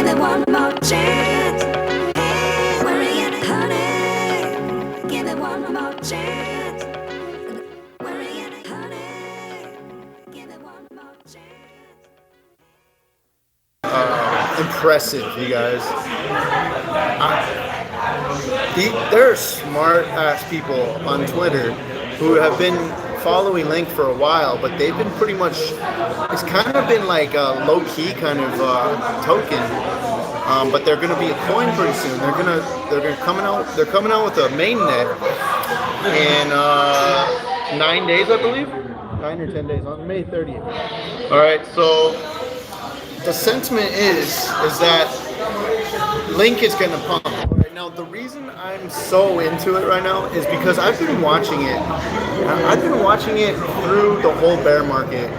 it one more chance. Hey, where are you, honey? Give it one more chance. Where are you, honey? Give it one more chance. Impressive, you guys. There are smart ass people on Twitter who have been following Link for a while, but they've been pretty much, it's kind of been like a low-key kind of token. But they're gonna be a coin pretty soon. They're coming out with a mainnet in 9 days, I believe. 9 or 10 days, on May 30th. All right, so the sentiment is that Link is gonna pump. Right now, the reason I'm so into it right now is because I've been watching it. I've been watching it through the whole bear market,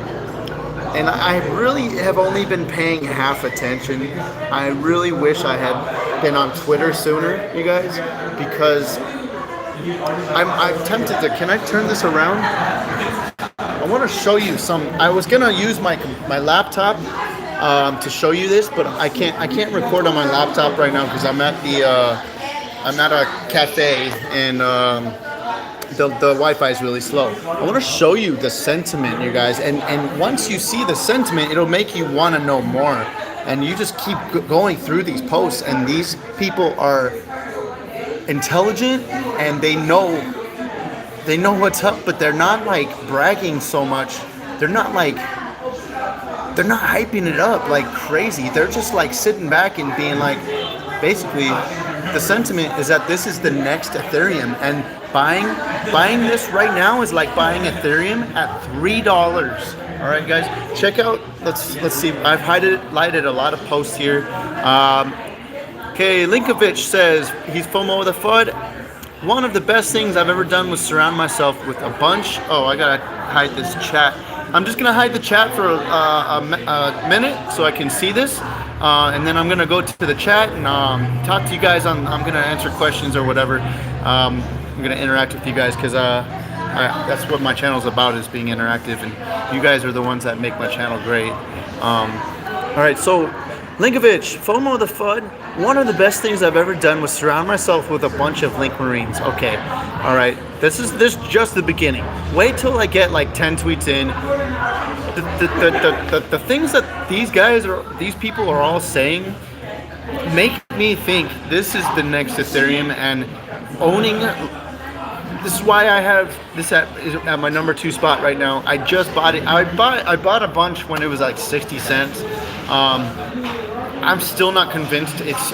and I really have only been paying half attention. I really wish I had been on Twitter sooner, you guys, because I'm tempted to. Can I turn this around? I want to show you some. I was gonna use my laptop to show you this, but I can't record on my laptop right now because I'm at a cafe and the Wi-Fi is really slow. I want to show you the sentiment, you guys, and once you see the sentiment, it'll make you want to know more, and you just keep going through these posts, and these people are intelligent and they know what's up, but they're not like bragging so much. They're not hyping it up like crazy. They're just like sitting back and being like, basically, the sentiment is that this is the next Ethereum, and buying this right now is like buying Ethereum at $3. All right, guys, check out. Let's see. I've highlighted a lot of posts here. Okay, Linkovich says he's FOMO with a FUD. One of the best things I've ever done was surround myself with a bunch. Oh, I gotta hide this chat. I'm just gonna hide the chat for a minute so I can see this, and then I'm gonna go to the chat and talk to you guys. I'm gonna answer questions or whatever. I'm gonna interact with you guys because that's what my channel is about, is being interactive, and you guys are the ones that make my channel great. All right, so Linkovich, FOMO the FUD. One of the best things I've ever done was surround myself with a bunch of Link Marines. Okay, all right. This is just the beginning. Wait till I get like 10 tweets in. The things that these people are all saying make me think this is the next Ethereum, and owning. This is why I have this at my number 2 spot right now. I just bought it. I bought a bunch when it was like 60 cents. I'm still not convinced it's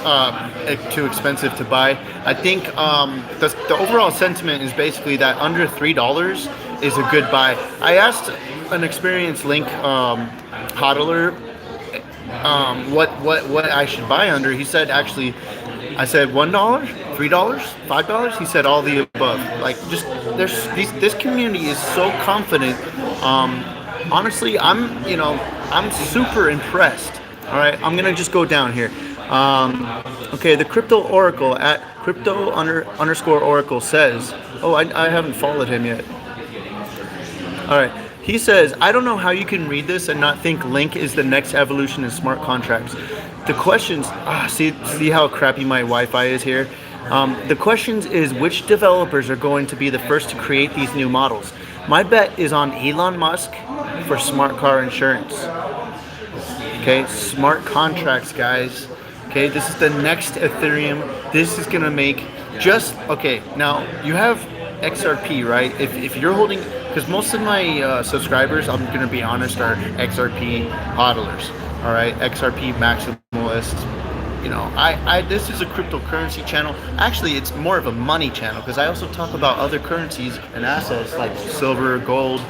too expensive to buy. I think the overall sentiment is basically that under $3 is a good buy. I asked an experienced Link hodler what I should buy under. He said, actually, I said $1, $3, $5. He said all the above. Like, just this community is so confident. Honestly, I'm super impressed. All right, I'm gonna just go down here. Okay, the Crypto Oracle at crypto_oracle says, oh, I haven't followed him yet. All right, he says, I don't know how you can read this and not think Link is the next evolution in smart contracts. The questions, see how crappy my Wi-Fi is here? The questions is which developers are going to be the first to create these new models. My bet is on Elon Musk for smart car insurance. Okay, smart contracts, guys. Okay, this is the next Ethereum. This is gonna make okay, now you have XRP, right? If you're holding, because most of my subscribers, I'm gonna be honest, are XRP hodlers. All right, XRP maximalists. You know, this is a cryptocurrency channel. Actually, it's more of a money channel because I also talk about other currencies and assets like silver, gold,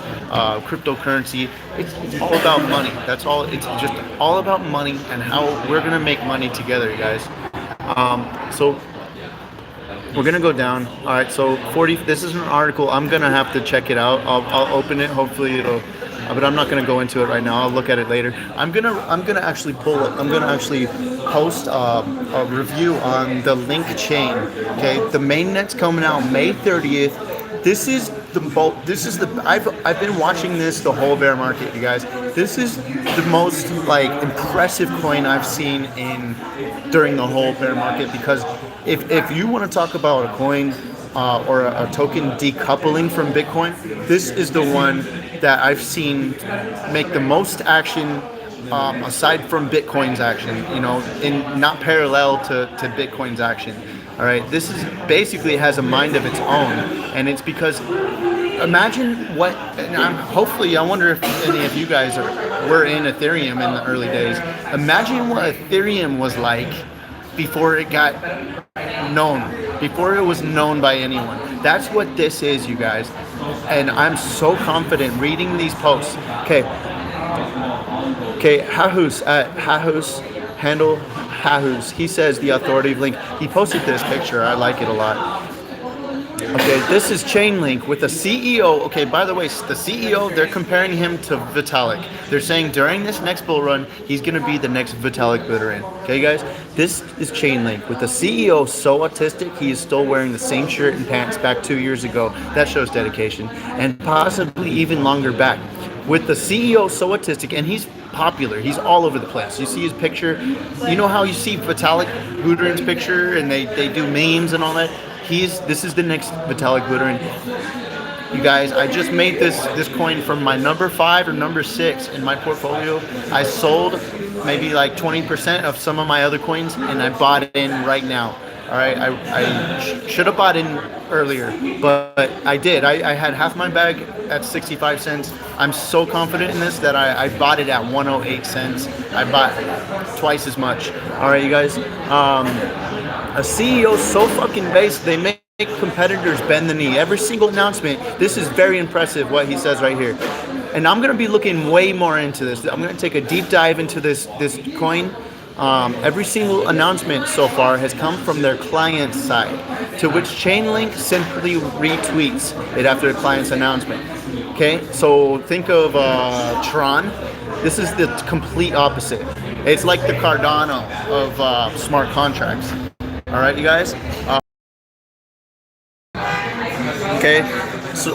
cryptocurrency. It's all about money. That's all. It's just all about money and how we're gonna make money together, you guys. So we're gonna go down. All right. So 40. This is an article. I'm gonna have to check it out. I'll open it. Hopefully it'll. But I'm not going to go into it right now. I'll look at it later. I'm gonna actually post a review on the Link chain. Okay, the mainnet's coming out May 30th. This is I've been watching this the whole bear market, you guys. This is the most like impressive coin I've seen during the whole bear market, because if you want to talk about a coin or a token decoupling from Bitcoin, this is the one that I've seen make the most action, aside from Bitcoin's action, in not parallel to Bitcoin's action. All right, this is basically has a mind of its own, and it's because imagine what. And hopefully, I wonder if any of you guys were in Ethereum in the early days. Imagine what Ethereum was like before it got known, before it was known by anyone. That's what this is, you guys. And I'm so confident reading these posts. Okay, Hahus at Hahus handle Hahus. He says the authoritative link. He posted this picture. I like it a lot. Okay, this is Chainlink with the CEO. Okay, by the way, the CEO, they're comparing him to Vitalik. They're saying during this next bull run, he's going to be the next Vitalik Buterin. Okay, guys? This is Chainlink with the CEO so autistic, he is still wearing the same shirt and pants back 2 years ago. That shows dedication. And possibly even longer back. With the CEO so autistic, and he's popular. He's all over the place. You see his picture. You know how you see Vitalik Buterin's picture and they do memes and all that? This is the next Vitalik Buterin. You guys, I just made this coin from my number 5 or number 6 in my portfolio. I sold maybe like 20% of some of my other coins, and I bought in right now. All right, I should have bought in earlier, but I did. I had half my bag at 65 cents. I'm so confident in this that I bought it at 108 cents. I bought twice as much. All right, you guys. A CEO so fucking based, they make competitors bend the knee. Every single announcement, this is very impressive what he says right here. And I'm going to be looking way more into this. I'm going to take a deep dive into this coin. Every single announcement so far has come from their client side, to which Chainlink simply retweets it after the client's announcement. Okay, so think of Tron. This is the complete opposite. It's like the Cardano of smart contracts. All right, you guys. Okay, so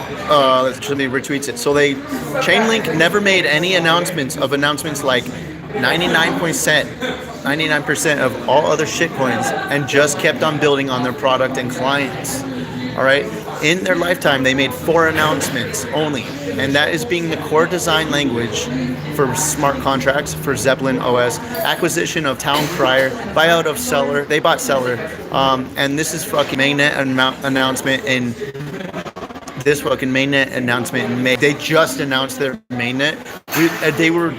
let me retweets it. So Chainlink never made any announcements like 99% of all other shitcoins, and just kept on building on their product and clients. All right, in their lifetime, they made 4 announcements only, and that is being the core design language for smart contracts for Zeppelin OS, acquisition of Town Crier, buyout of Seller. They bought Seller, and this is fucking Mainnet announcement in. This fucking mainnet announcement in May. They just announced their mainnet.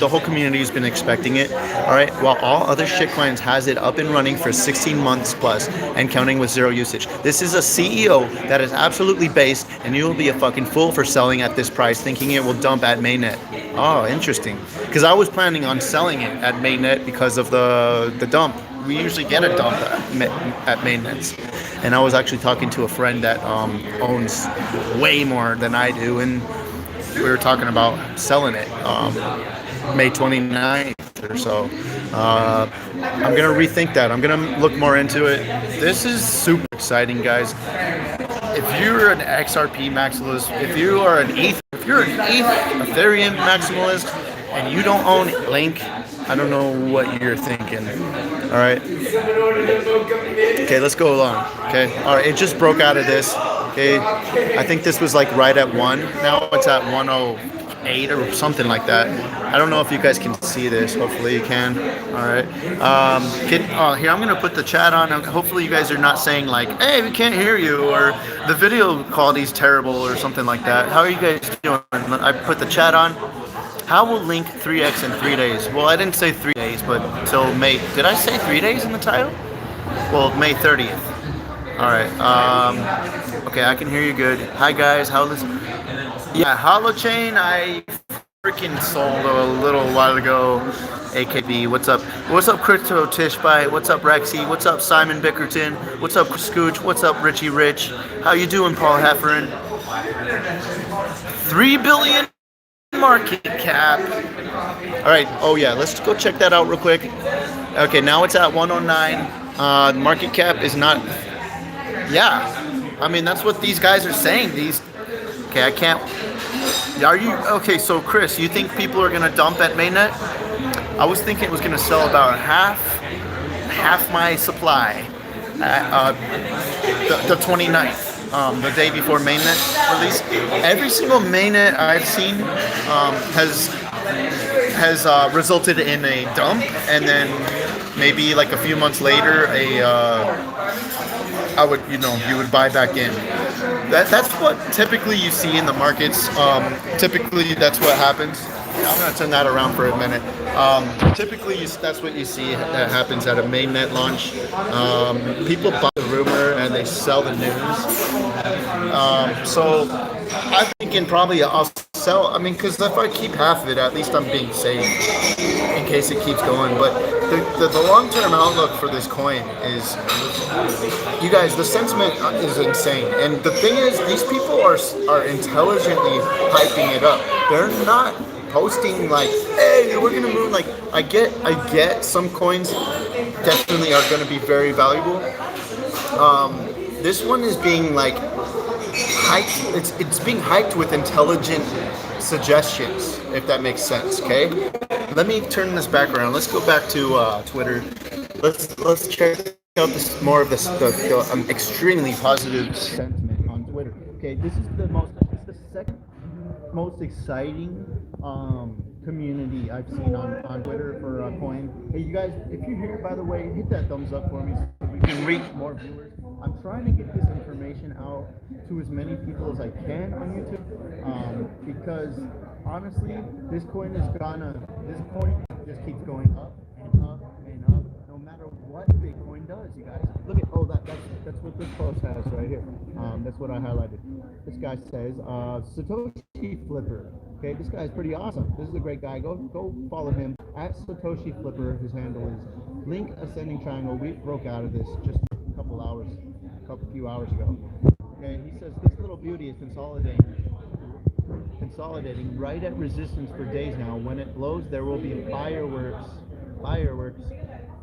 The whole community has been expecting it. All right. While all other shitcoins has it up and running for 16 months plus and counting with 0 usage. This is a CEO that is absolutely based, and you will be a fucking fool for selling at this price, thinking it will dump at mainnet. Oh, interesting. Because I was planning on selling it at mainnet because of the dump. We usually get a dump at mainnets. And I was actually talking to a friend that owns way more than I do, and we were talking about selling it May 29th or so. I'm going to rethink that. I'm going to look more into it. This is super exciting, guys. If you're an XRP maximalist, if you're an Ethereum maximalist, and you don't own Link, I don't know what you're thinking. All right. Okay, let's go along. Okay. All right. It just broke out of this. Okay. I think this was like right at 1. Now it's at 108 or something like that. I don't know if you guys can see this. Hopefully you can. All right. Here, I'm going to put the chat on. Hopefully you guys are not saying like, hey, we can't hear you, or the video quality is terrible or something like that. How are you guys doing? I put the chat on. How will Link 3x in 3 days? Well, I didn't say 3 days, but till May. Did I say 3 days in the title? Well, May 30th. All right. Okay, I can hear you good. Hi, guys. How this? Yeah, Holochain. I freaking sold a little while ago. AKB. What's up? What's up, Crypto Tishbite? What's up, Rexy? What's up, Simon Bickerton? What's up, Scooch? What's up, Richie Rich? How you doing, Paul Heffernan? 3 billion. Market cap. All right. Oh yeah. Let's go check that out real quick. Okay. Now it's at 109. Market cap is not. Yeah. I mean, that's what these guys are saying. Okay, I can't. Are you okay? So Chris, you think people are gonna dump at Mainnet? I was thinking it was gonna sell about half my supply at the 29th, the day before Mainnet release. Every single Mainnet I've seen has resulted in a dump, and then maybe like a few months later, you would buy back in. That's what typically you see in the markets. Typically, that's what happens. I'm gonna turn that around for a minute. Typically, that's what you see that happens at a mainnet launch. People buy the rumor and they sell the news. So I'm thinking probably I'll sell. I mean, because if I keep half of it, at least I'm being safe in case it keeps going. But the long-term outlook for this coin is, you guys, the sentiment is insane. And the thing is, these people are intelligently hyping it up. They're not posting like, hey, we're gonna move. Like, I get some coins definitely are gonna be very valuable. This one is being like hyped. It's being hyped with intelligent suggestions, if that makes sense. Okay, let me turn this back around. Let's go back to Twitter. Let's check out more of this extremely positive sentiment on Twitter. Okay, it's the second most exciting community I've seen on Twitter for coin. Hey, you guys, if you're here, by the way, hit that thumbs up for me so we can reach more viewers. I'm trying to get this information out to as many people as I can on YouTube, because honestly, this coin just keeps going up and up and up, no matter what Bitcoin does. You guys, look at that's what this post has right here. That's what I highlighted. This guy says Satoshi Flipper. Okay, this guy's pretty awesome. This is a great guy. Go follow him at Satoshi Flipper. His handle is Link Ascending Triangle. We broke out of this just a few hours ago. Okay, he says this little beauty is consolidating right at resistance for days now. When it blows, there will be fireworks.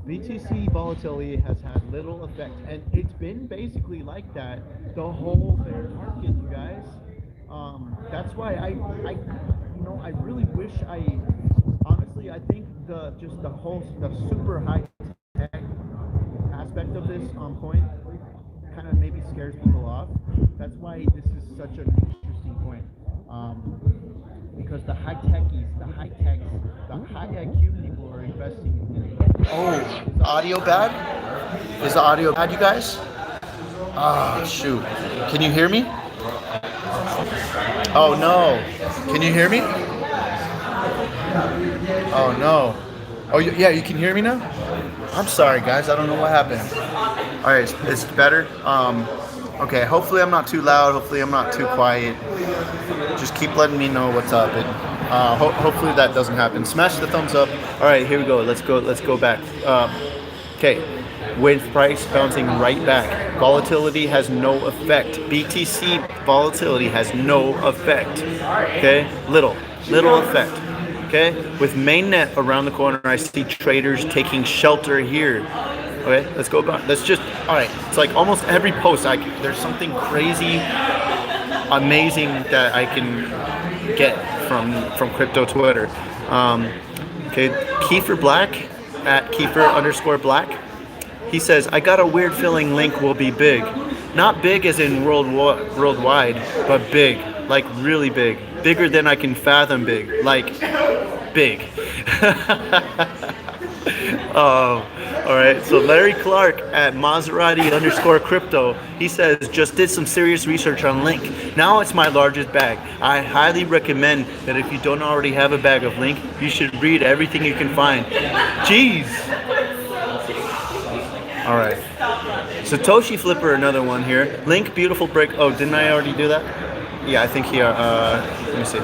BTC volatility has had little effect, and it's been basically like that the whole bear market, you guys. That's why I really wish honestly, I think the super high tech aspect of this coin kind of maybe scares people off. That's why this is such an interesting point. Because the high techies, the high IQ people are investing in it. Oh, is the audio bad? Is the audio bad, you guys? Oh, shoot. Can you hear me? Oh, no. Can you hear me? Oh, no. Oh, yeah, you can hear me now? I'm sorry, guys. I don't know what happened. All right, it's better. Okay, hopefully I'm not too loud. Hopefully I'm not too quiet. Just keep letting me know what's up, and hopefully that doesn't happen. Smash the thumbs up. All right, here we go. Let's go back. Okay, with price bouncing right back. Volatility has no effect. BTC volatility has no effect. Okay, little effect. Okay, with Mainnet around the corner, I see traders taking shelter here. Okay, let's go back. All right. It's like almost every post, there's something crazy, amazing that I can get from crypto Twitter. Okay, Kiefer Black at Kiefer_Black. He says, I got a weird feeling Link will be big. Not big as in worldwide, but big, like really big. Bigger than I can fathom big, like big. Oh, all right. So Larry Clark at Maserati_crypto, he says, just did some serious research on Link. Now it's my largest bag. I highly recommend that if you don't already have a bag of Link, you should read everything you can find. Jeez. All right. Satoshi Flipper, another one here. Link, beautiful break. Oh, didn't I already do that? Yeah, I think he, let me see.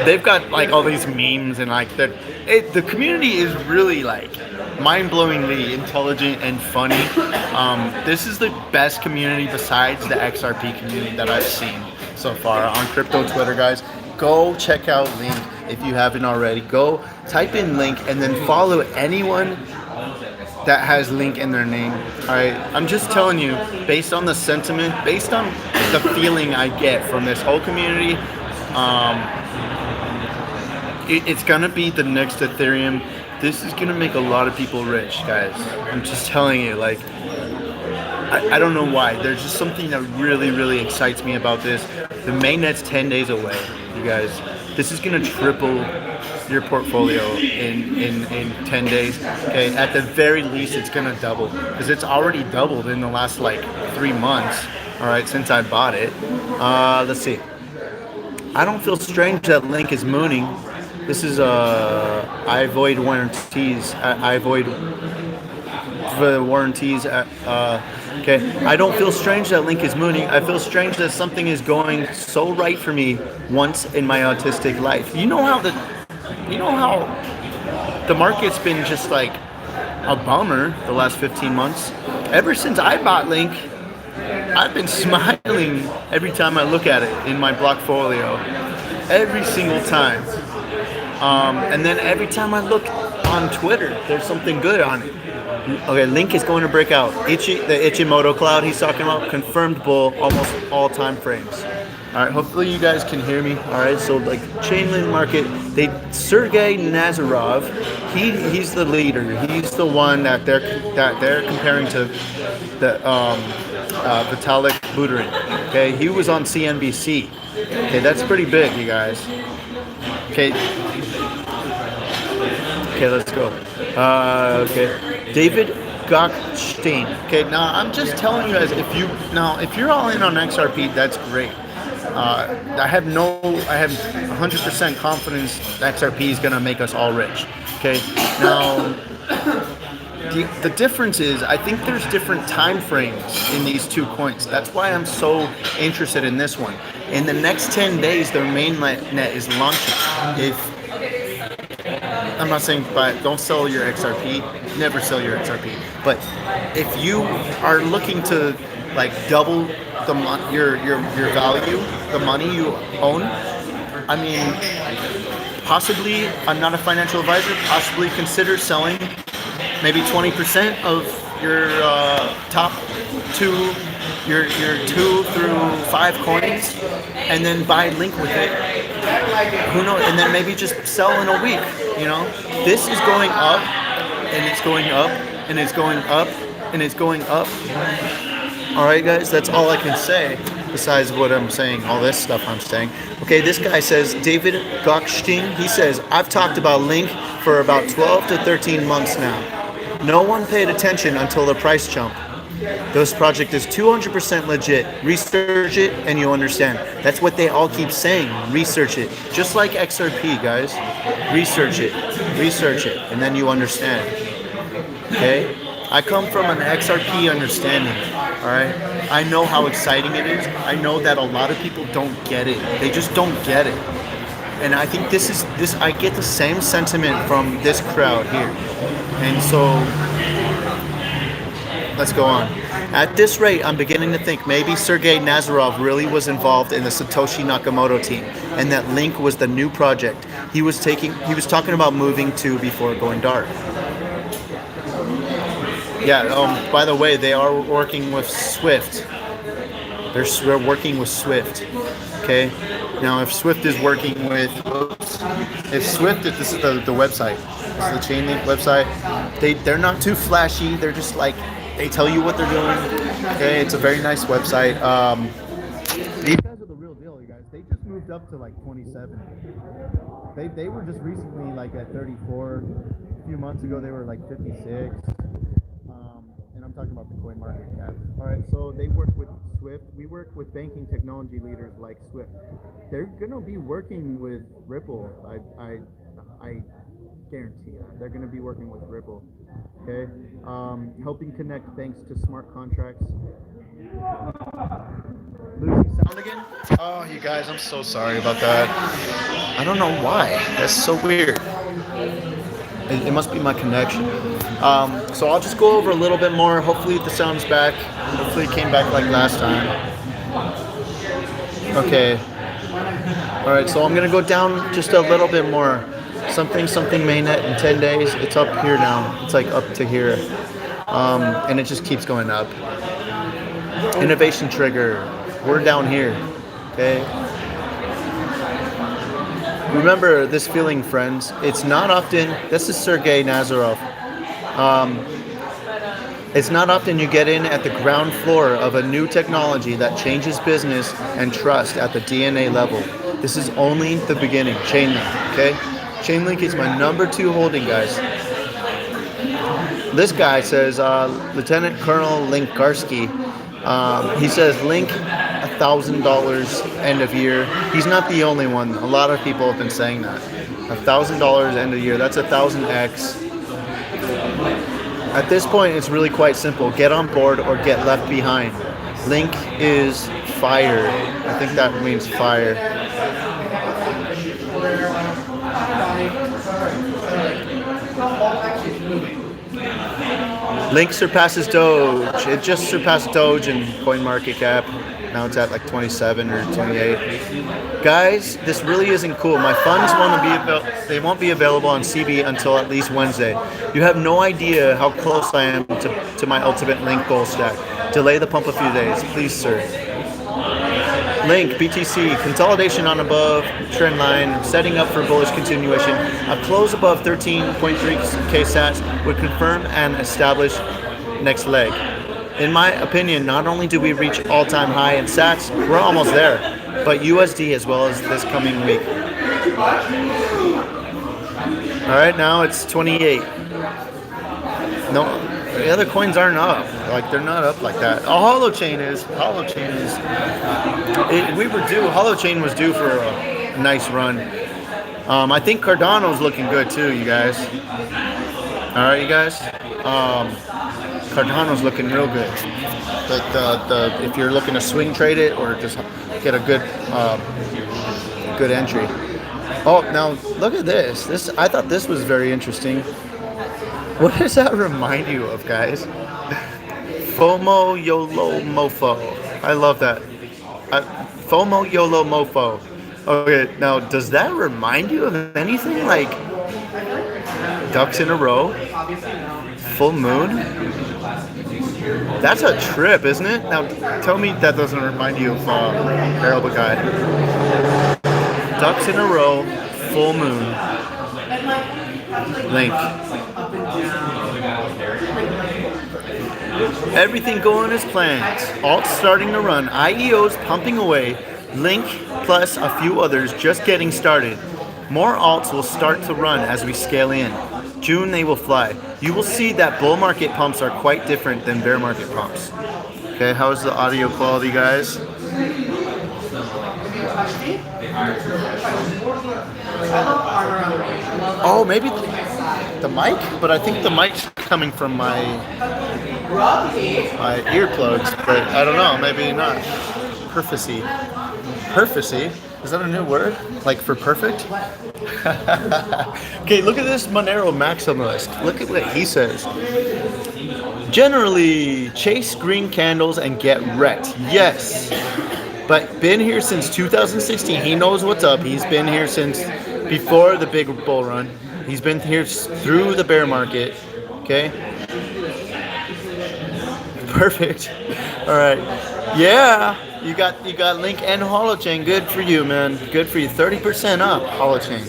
They've got like all these memes and like the community is really like mind-blowingly intelligent and funny. This is the best community besides the XRP community that I've seen so far on crypto Twitter, guys. Go check out Link if you haven't already. Go type in Link and then follow anyone that has Link in their name. All right, I'm just telling you, based on the sentiment, based on the feeling I get from this whole community, it's gonna be the next Ethereum. This is gonna make a lot of people rich, guys. I'm just telling you, like, I don't know why. There's just something that really, really excites me about this. The mainnet's 10 days away, you guys. This is gonna triple your portfolio in 10 days. Okay, at the very least, it's gonna double because it's already doubled in the last like 3 months. All right, since I bought it. Let's see. I don't feel strange that Link is mooning. This is I avoid warranties. I avoid the warranties. Okay, I don't feel strange that Link is mooning. I feel strange that something is going so right for me once in my autistic life. You know how the market's been just like a bummer the last 15 months. Ever since I bought Link, I've been smiling every time I look at it in my blockfolio. Every single time. And then every time I look on Twitter, there's something good on it. Okay, Link is going to break out. The Ichimoto cloud he's talking about, confirmed bull, almost all time frames. All right, hopefully you guys can hear me. All right, so like Chainlink market, Sergey Nazarov, he's the leader. He's the one that they're comparing to the Vitalik Buterin. Okay, he was on CNBC. Okay, that's pretty big, you guys. Okay, let's go. Okay, David Gokhshtein. Okay, now I'm just telling you guys, if you're all in on XRP, that's great. I have 100% confidence that XRP is gonna make us all rich. Okay, now the difference is I think there's different time frames in these two coins. That's why I'm so interested in this one. In the next 10 days, their mainnet is launching. I'm not saying don't sell your XRP, never sell your XRP. But if you are looking to like double your value, the money you own, I mean, possibly, I'm not a financial advisor, possibly consider selling maybe 20% of your top your 2 through 5 coins, and then buy Link with it. Who knows? And then maybe just sell in a week. You know, this is going up, and it's going up, and it's going up, and it's going up. All right, guys, that's all I can say. Besides what I'm saying, all this stuff I'm saying. Okay, this guy says, David Gokhshtein, he says, I've talked about Link for about 12 to 13 months now. No one paid attention until the price jump. This project is 200% legit. Research it and you'll understand. That's what they all keep saying. Research it. Just like XRP, guys. Research it, and then you understand. Okay? I come from an XRP understanding. Alright? I know how exciting it is. I know that a lot of people don't get it. They just don't get it. And I think I get the same sentiment from this crowd here. And so let's go on. At this rate, I'm beginning to think maybe Sergey Nazarov really was involved in the Satoshi Nakamoto team, and that Link was the new project he was talking about moving to before going dark. Yeah. By the way, they are working with Swift. They're working with Swift. Okay. Now, if Swift is working with, this is the website. This is the Chainlink website. They're not too flashy. They're just like, they tell you what they're doing. Okay, it's a very nice website. These guys are the real deal, you guys. They just moved up to like 27. They were just recently like at 34. A few months ago, they were like 56. And I'm talking about the coin market cap. All right, so they work with Swift. We work with banking technology leaders like Swift. They're gonna be working with Ripple. I guarantee you. They're gonna be working with Ripple. Okay, helping connect banks to smart contracts. Losing sound again? Oh, you guys, I'm so sorry about that. I don't know why. That's so weird. It must be my connection. So I'll just go over a little bit more. Hopefully the sound's back. Hopefully it came back like last time. Okay. All right, so I'm gonna go down just a little bit more. Something mainnet in 10 days. It's up here now. It's like up to here. and it just keeps going up. Innovation trigger, we're down here, okay? Remember this feeling, friends. It's not often, this is Sergey Nazarov. It's not often you get in at the ground floor of a new technology that changes business and trust at the DNA level. This is only the beginning. Chainlink, okay? Chainlink is my number 2 holding, guys. This guy says, Lieutenant Colonel Linkarski, he says Link $1,000 end of year. He's not the only one. A lot of people have been saying that. $1,000 end of year. That's 1,000x. At this point, it's really quite simple. Get on board or get left behind. Link is fire. I think that means fire. Link surpasses Doge. It just surpassed Doge in CoinMarketCap. Now it's at like 27 or 28. Guys, this really isn't cool. My funds they won't be available on CB until at least Wednesday. You have no idea how close I am to my ultimate Link goal stack. Delay the pump a few days, please, sir. Link, BTC, consolidation on above trend line, setting up for bullish continuation. A close above 13.3k sats would confirm and establish next leg. In my opinion, not only do we reach all-time high in sats, we're almost there, but USD as well as this coming week. All right, now it's 28. No, the other coins aren't up. Like, they're not up like that. Holochain is. Holochain was due for a nice run. I think Cardano's looking good too, you guys. All right, you guys. Cardano's looking real good. But if you're looking to swing trade it or just get a good entry. Oh, now look at this. I thought this was very interesting. What does that remind you of, guys? FOMO YOLO MOFO. I love that. FOMO YOLO MOFO. Okay, now does that remind you of anything like ducks in a row? Full moon? That's a trip, isn't it? Now tell me that doesn't remind you of Barrel Guy. Ducks in a row, full moon. Link. Everything going as planned. Alt starting to run. IEOs pumping away. Link plus a few others just getting started. More alts will start to run as we scale in. June they will fly. You will see that bull market pumps are quite different than bear market pumps. Okay, how's the audio quality, guys? Oh, maybe the mic? But I think the mic's coming from my earplugs, but I don't know, maybe not. Perficy. Perficy? Is that a new word? Like for perfect? Okay, look at this Monero maximalist. Look at what he says. Generally, chase green candles and get wrecked. Yes. But been here since 2016. He knows what's up. He's been here since before the big bull run. He's been here through the bear market. Okay? Perfect. All right. Yeah. You got Link and Holochain. Good for you, man. Good for you. 30% up, Holochain.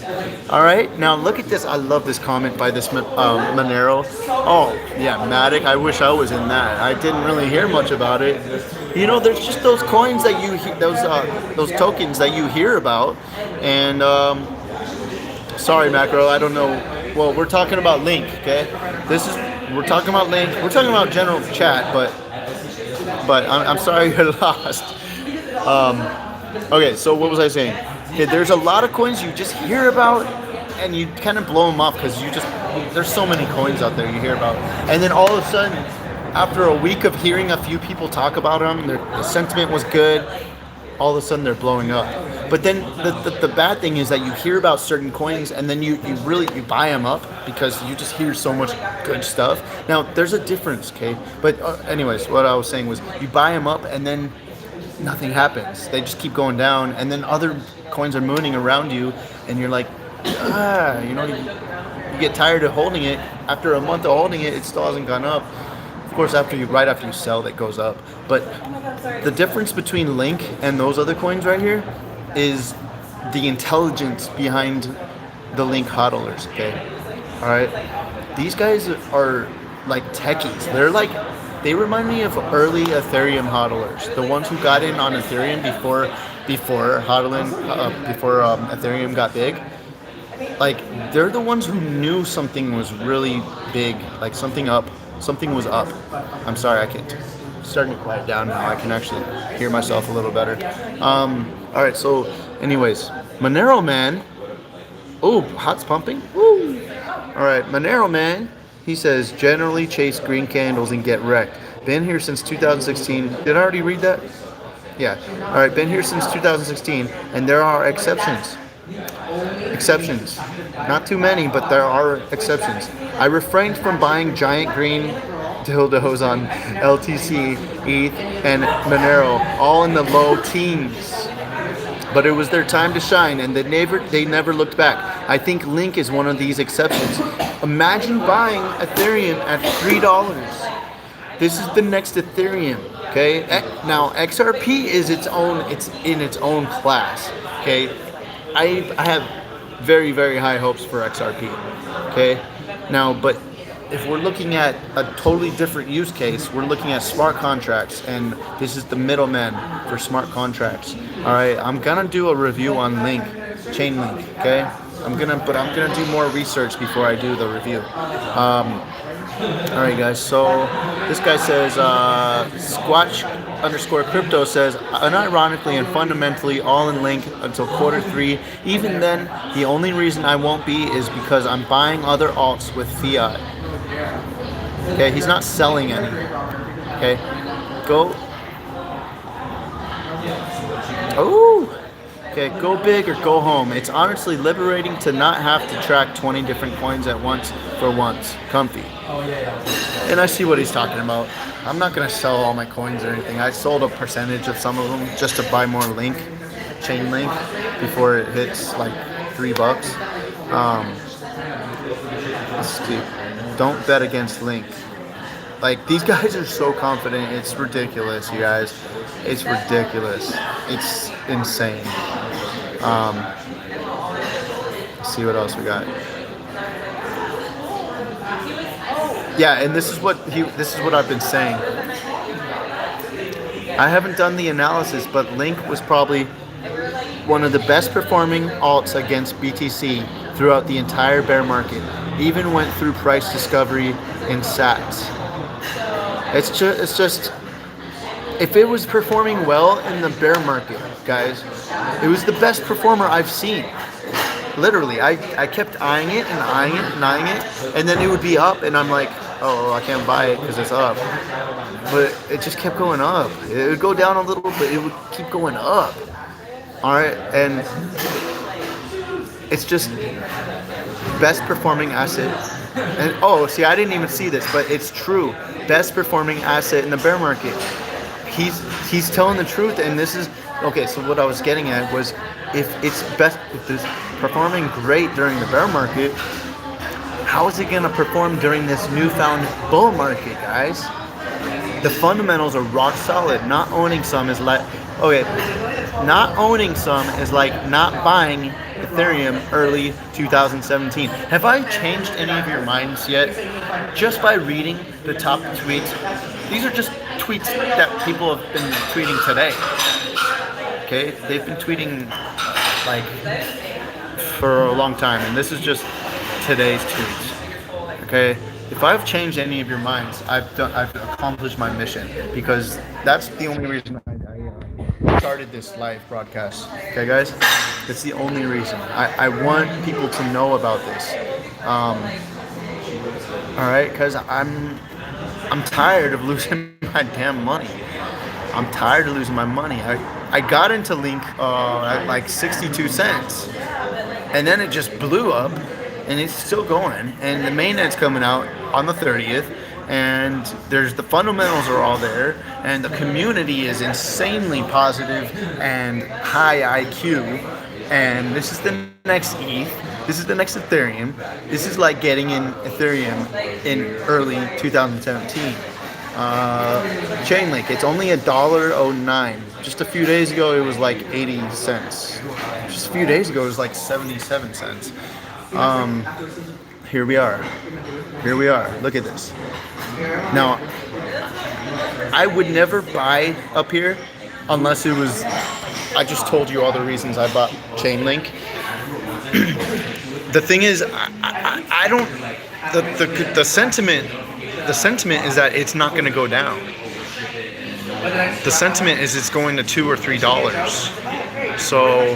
All right. Now look at this. I love this comment by this Monero. Oh yeah, Matic. I wish I was in that. I didn't really hear much about it. You know, there's just those coins that you those tokens that you hear about. And sorry, Macro. I don't know. Well, we're talking about Link. Okay. We're talking about Link. We're talking about general chat, but I'm sorry you're lost. Okay, so what was I saying? Okay, there's a lot of coins you just hear about and you kind of blow them off because there's so many coins out there you hear about. And then all of a sudden, after a week of hearing a few people talk about them, the sentiment was good, all of a sudden they're blowing up. But then the bad thing is that you hear about certain coins and then you buy them up because you just hear so much good stuff. Now, there's a difference, okay? But anyways, what I was saying was you buy them up and then nothing happens. They just keep going down and then other coins are mooning around you and you're like, you get tired of holding it. After a month of holding it, it still hasn't gone up. Of course, right after you sell, that goes up. But the difference between Link and those other coins right here is the intelligence behind the Link hodlers. Okay, all right. These guys are like techies. They remind me of early Ethereum hodlers, the ones who got in on Ethereum before Ethereum got big. Like, they're the ones who knew something was really big, like something was up. I'm sorry, I'm starting to quiet down now. I can actually hear myself a little better. All right, so anyways, Monero Man. Oh, hot's pumping. Woo! All right, Monero Man. He says, generally chase green candles and get wrecked. Been here since 2016. Did I already read that? Yeah. All right, been here since 2016, and there are exceptions. Not too many, but there are exceptions. I refrained from buying giant green dildos on LTC, ETH, and Monero, all in the low teens. But it was their time to shine, and they never looked back. I think Link is one of these exceptions. Imagine buying Ethereum at $3. This is the next Ethereum. Okay. Now XRP is it's in its own class. Okay. I have very, very high hopes for XRP. Okay. Now, but if we're looking at a totally different use case, we're looking at smart contracts, and this is the middleman for smart contracts. All right, I'm gonna do a review on Link, Chainlink. Okay, I'm gonna do more research before I do the review. All right, guys. So this guy says Squatch_crypto says, unironically and fundamentally all in Link until Q3. Even then, the only reason I won't be is because I'm buying other alts with fiat. Okay, he's not selling any. Okay, go. Oh. Okay, go big or go home. It's honestly liberating to not have to track 20 different coins at once for once. Comfy. And I see what he's talking about. I'm not gonna sell all my coins or anything. I sold a percentage of some of them just to buy more Link, Chainlink, before it hits like $3. Let's see. Don't bet against Link. Like, these guys are so confident. It's ridiculous, you guys. It's ridiculous. It's insane. Let's see what else we got. Yeah, and this is what I've been saying. I haven't done the analysis, but Link was probably one of the best performing alts against BTC throughout the entire bear market. Even went through price discovery and sats. It's just if it was performing well in the bear market, guys, it was the best performer I've seen. Literally, I kept eyeing it and eyeing it and eyeing it, and then it would be up, and I'm like, oh, I can't buy it because it's up. But it just kept going up. It would go down a little, but it would keep going up. All right, and it's just best performing asset. And oh, see, I didn't even see this, but it's true. Best performing asset in the bear market. He's telling the truth, and this is okay. So what I was getting at was, if it's performing great during the bear market, how is it gonna perform during this newfound bull market, guys? The fundamentals are rock solid. Not owning some is like not buying Ethereum early 2017. Have I changed any of your minds yet? Just by reading the top tweets. These are just tweets that people have been tweeting today. Okay, they've been tweeting like for a long time, and this is just today's tweets. Okay, if I've changed any of your minds, I've accomplished my mission, because that's the only reason I started this live broadcast. Okay, guys, that's the only reason. I want people to know about this. All right, because I'm tired of losing my damn money. I'm tired of losing my money. I got into Link at like 62 cents, and then it just blew up, and it's still going. And the mainnet's coming out on the 30th, and the fundamentals are all there, and the community is insanely positive and high IQ. And this is the next ETH. This is the next Ethereum. This is like getting in Ethereum in early 2017. Chainlink, it's only $1.09. Just a few days ago, it was like 80 cents. Just a few days ago, it was like 77 cents. Here we are. Here we are. Look at this. Now, I would never buy up here unless it was. I just told you all the reasons I bought Chainlink. The thing is, I don't. The sentiment is that it's not going to go down. The sentiment is it's going to $2 or $3. So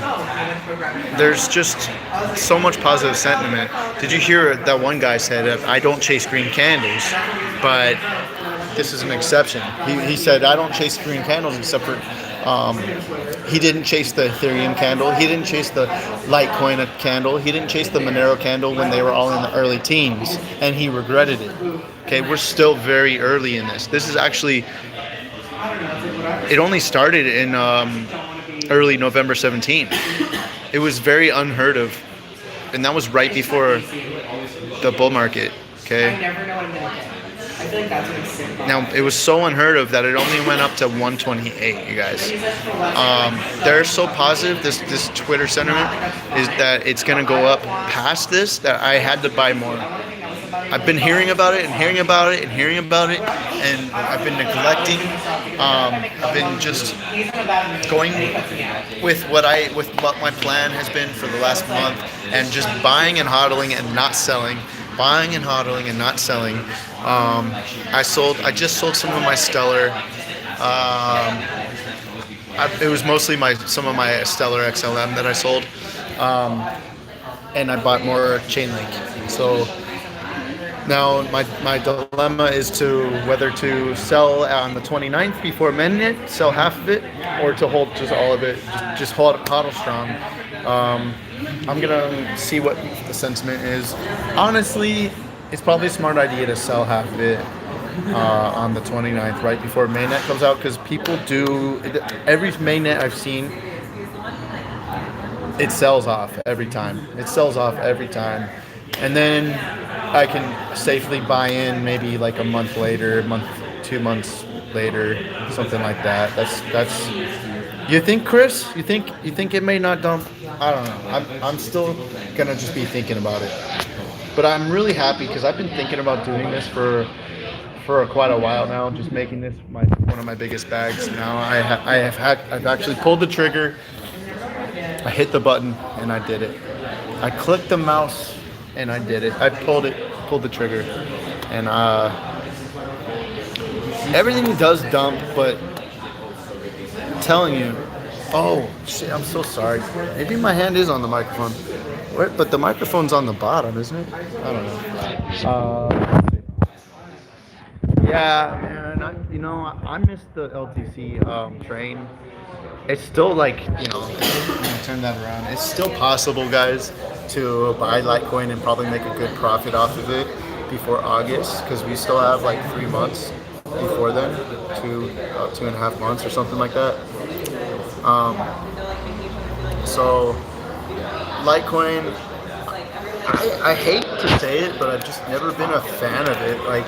there's just so much positive sentiment. Did you hear that one guy said, I don't chase green candles, but this is an exception. He said, I don't chase green candles except for, he didn't chase the Ethereum candle. He didn't chase the Litecoin candle. He didn't chase the Monero candle when they were all in the early teens, and he regretted it. Okay, we're still very early in this. This is actually, it only started in early November 17. It was very unheard of, and that was right before the bull market. Okay. Now it was so unheard of that it only went up to 128. You guys, they're so positive. This Twitter sentiment is that it's gonna go up past this that I had to buy more. I've been hearing about it and hearing about it and hearing about it, and I've been neglecting. I've been just going with what my plan has been for the last month, and just buying and hodling and not selling, buying and hodling and not selling. I just sold some of my Stellar. It was mostly some of my Stellar XLM that I sold, and I bought more Chainlink. So now my dilemma is to whether to sell on the 29th before Mainnet, sell half of it, or to hold just all of it, just hodl strong. I'm gonna see what the sentiment is. Honestly, it's probably a smart idea to sell half of it on the 29th, right before Mainnet comes out, because people do, every Mainnet I've seen, it sells off every time. It sells off every time. And then I can safely buy in maybe like a month later, 2 months later, something like that. That's. You think, Chris? You think it may not dump? I don't know. I'm still gonna just be thinking about it. But I'm really happy because I've been thinking about doing this for quite a while now. Just making this one of my biggest bags. Now I've actually pulled the trigger. I hit the button and I did it. I clicked the mouse and I did it. I pulled the trigger, and everything does dump, but I'm telling you, oh shit, I'm so sorry. Maybe my hand is on the microphone. What? But the microphone's on the bottom, isn't it? I don't know. Yeah, man. I missed the LTC train. It's still like, turn that around. It's still possible, guys, to buy Litecoin and probably make a good profit off of it before August, because we still have like 3 months before then, 2.5 months or something like that. So Litecoin, I hate to say it, but I've just never been a fan of it. Like,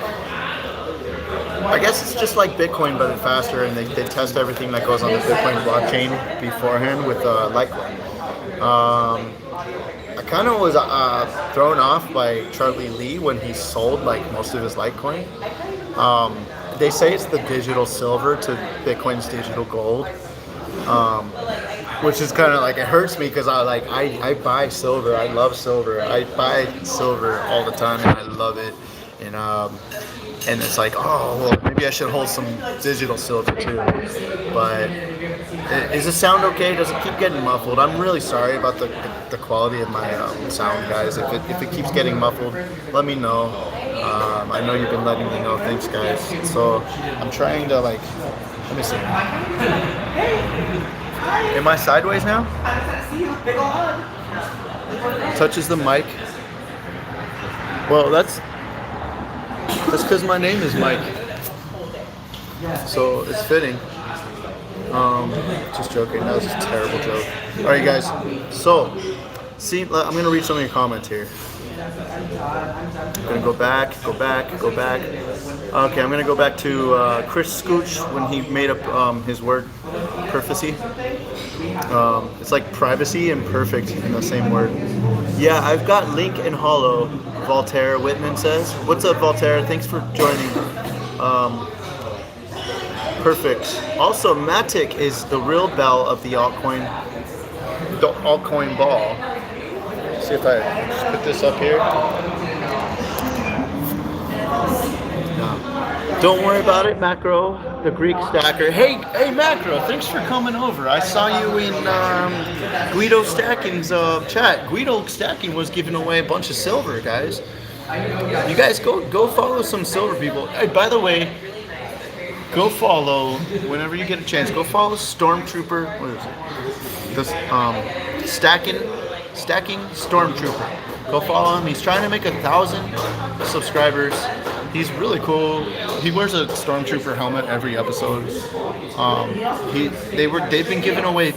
I guess it's just like Bitcoin, but faster, and they test everything that goes on the Bitcoin blockchain beforehand with Litecoin. I kind of was thrown off by Charlie Lee when he sold like most of his Litecoin. They say it's the digital silver to Bitcoin's digital gold, which is kind of like, it hurts me because I buy silver. I love silver. I buy silver all the time and I love it. And it's like, oh, well, maybe I should hold some digital silver too. But does it sound okay? Does it keep getting muffled? I'm really sorry about the quality of my sound, guys. If it keeps getting muffled, let me know. I know you've been letting me know. Thanks, guys. So I'm trying to let me see. Am I sideways now? Touches the mic. Well, that's because my name is Mike, so it's fitting. Just joking, that was a terrible joke. Alright guys, so See, I'm gonna read some of your comments here. I'm gonna go back. Okay, I'm gonna go back to Chris Scooch when he made up his word, perfecy. It's like privacy and perfect in the same word. Yeah, I've got Link and Hollow. Voltaire Whitman says, "What's up, Voltaire? Thanks for joining." Perfect. Also, Matic is the real bell of the altcoin ball. See if I just put this up here. No. Don't worry about it, Macro, the Greek stacker. Hey, Macro, thanks for coming over. I saw you in Guido Stacking's chat. Guido Stacking was giving away a bunch of silver, guys. You guys go follow some silver people. Hey, by the way, go follow whenever you get a chance. Go follow Stormtrooper. What is it? This stacking Stormtrooper. Go follow him. He's trying to make 1,000 subscribers. He's really cool. He wears a Stormtrooper helmet every episode. They've been giving away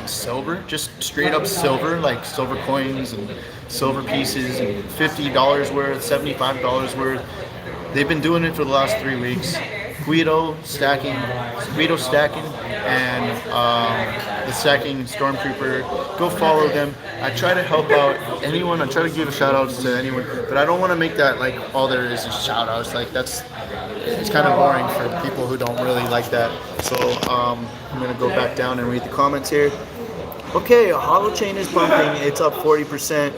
silver, just straight up silver, like silver coins and silver pieces, and $50 worth, $75 worth. They've been doing it for the last 3 weeks. Guido Stacking, and the Stacking Stormtrooper. Go follow them. I try to help out anyone. I try to give shout outs to anyone, but I don't want to make that like all there is shout outs. Like it's kind of boring for people who don't really like that. So I'm gonna go back down and read the comments here. Okay, Holochain is pumping. It's up 40%.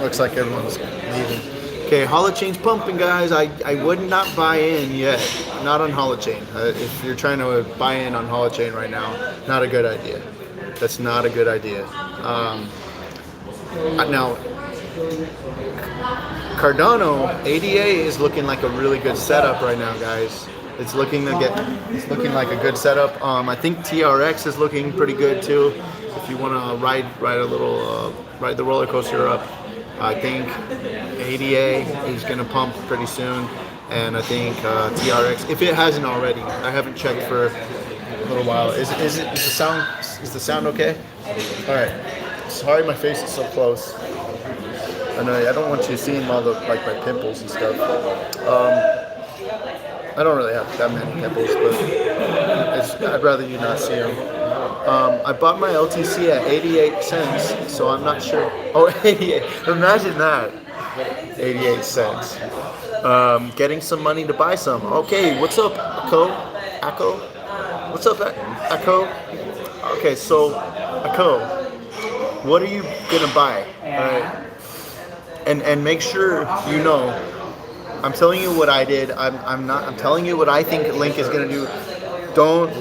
Looks like everyone's leaving. Okay, Holochain's pumping, guys. I would not buy in yet. Not on Holochain. If you're trying to buy in on Holochain right now, not a good idea. That's not a good idea. Now, Cardano ADA is looking like a really good setup right now, guys. It's looking like a good setup. I think TRX is looking pretty good too. If you want to ride the roller coaster up. I think ADA is going to pump pretty soon, and I think TRX, if it hasn't already, I haven't checked for a little while. Is the sound okay? All right. Sorry, my face is so close. I know I don't want you seeing all the my pimples and stuff. I don't really have that many pimples, but I'd rather you not see them. I bought my LTC at 88 cents, so I'm not sure. Oh, 88. Imagine that. 88 cents. Getting some money to buy some. Okay, what's up, Akko? What's up, Akko? Okay, so, Akko, what are you going to buy? Alright. And make sure you know, I'm telling you what I did. I'm telling you what I think Link is going to do. Don't,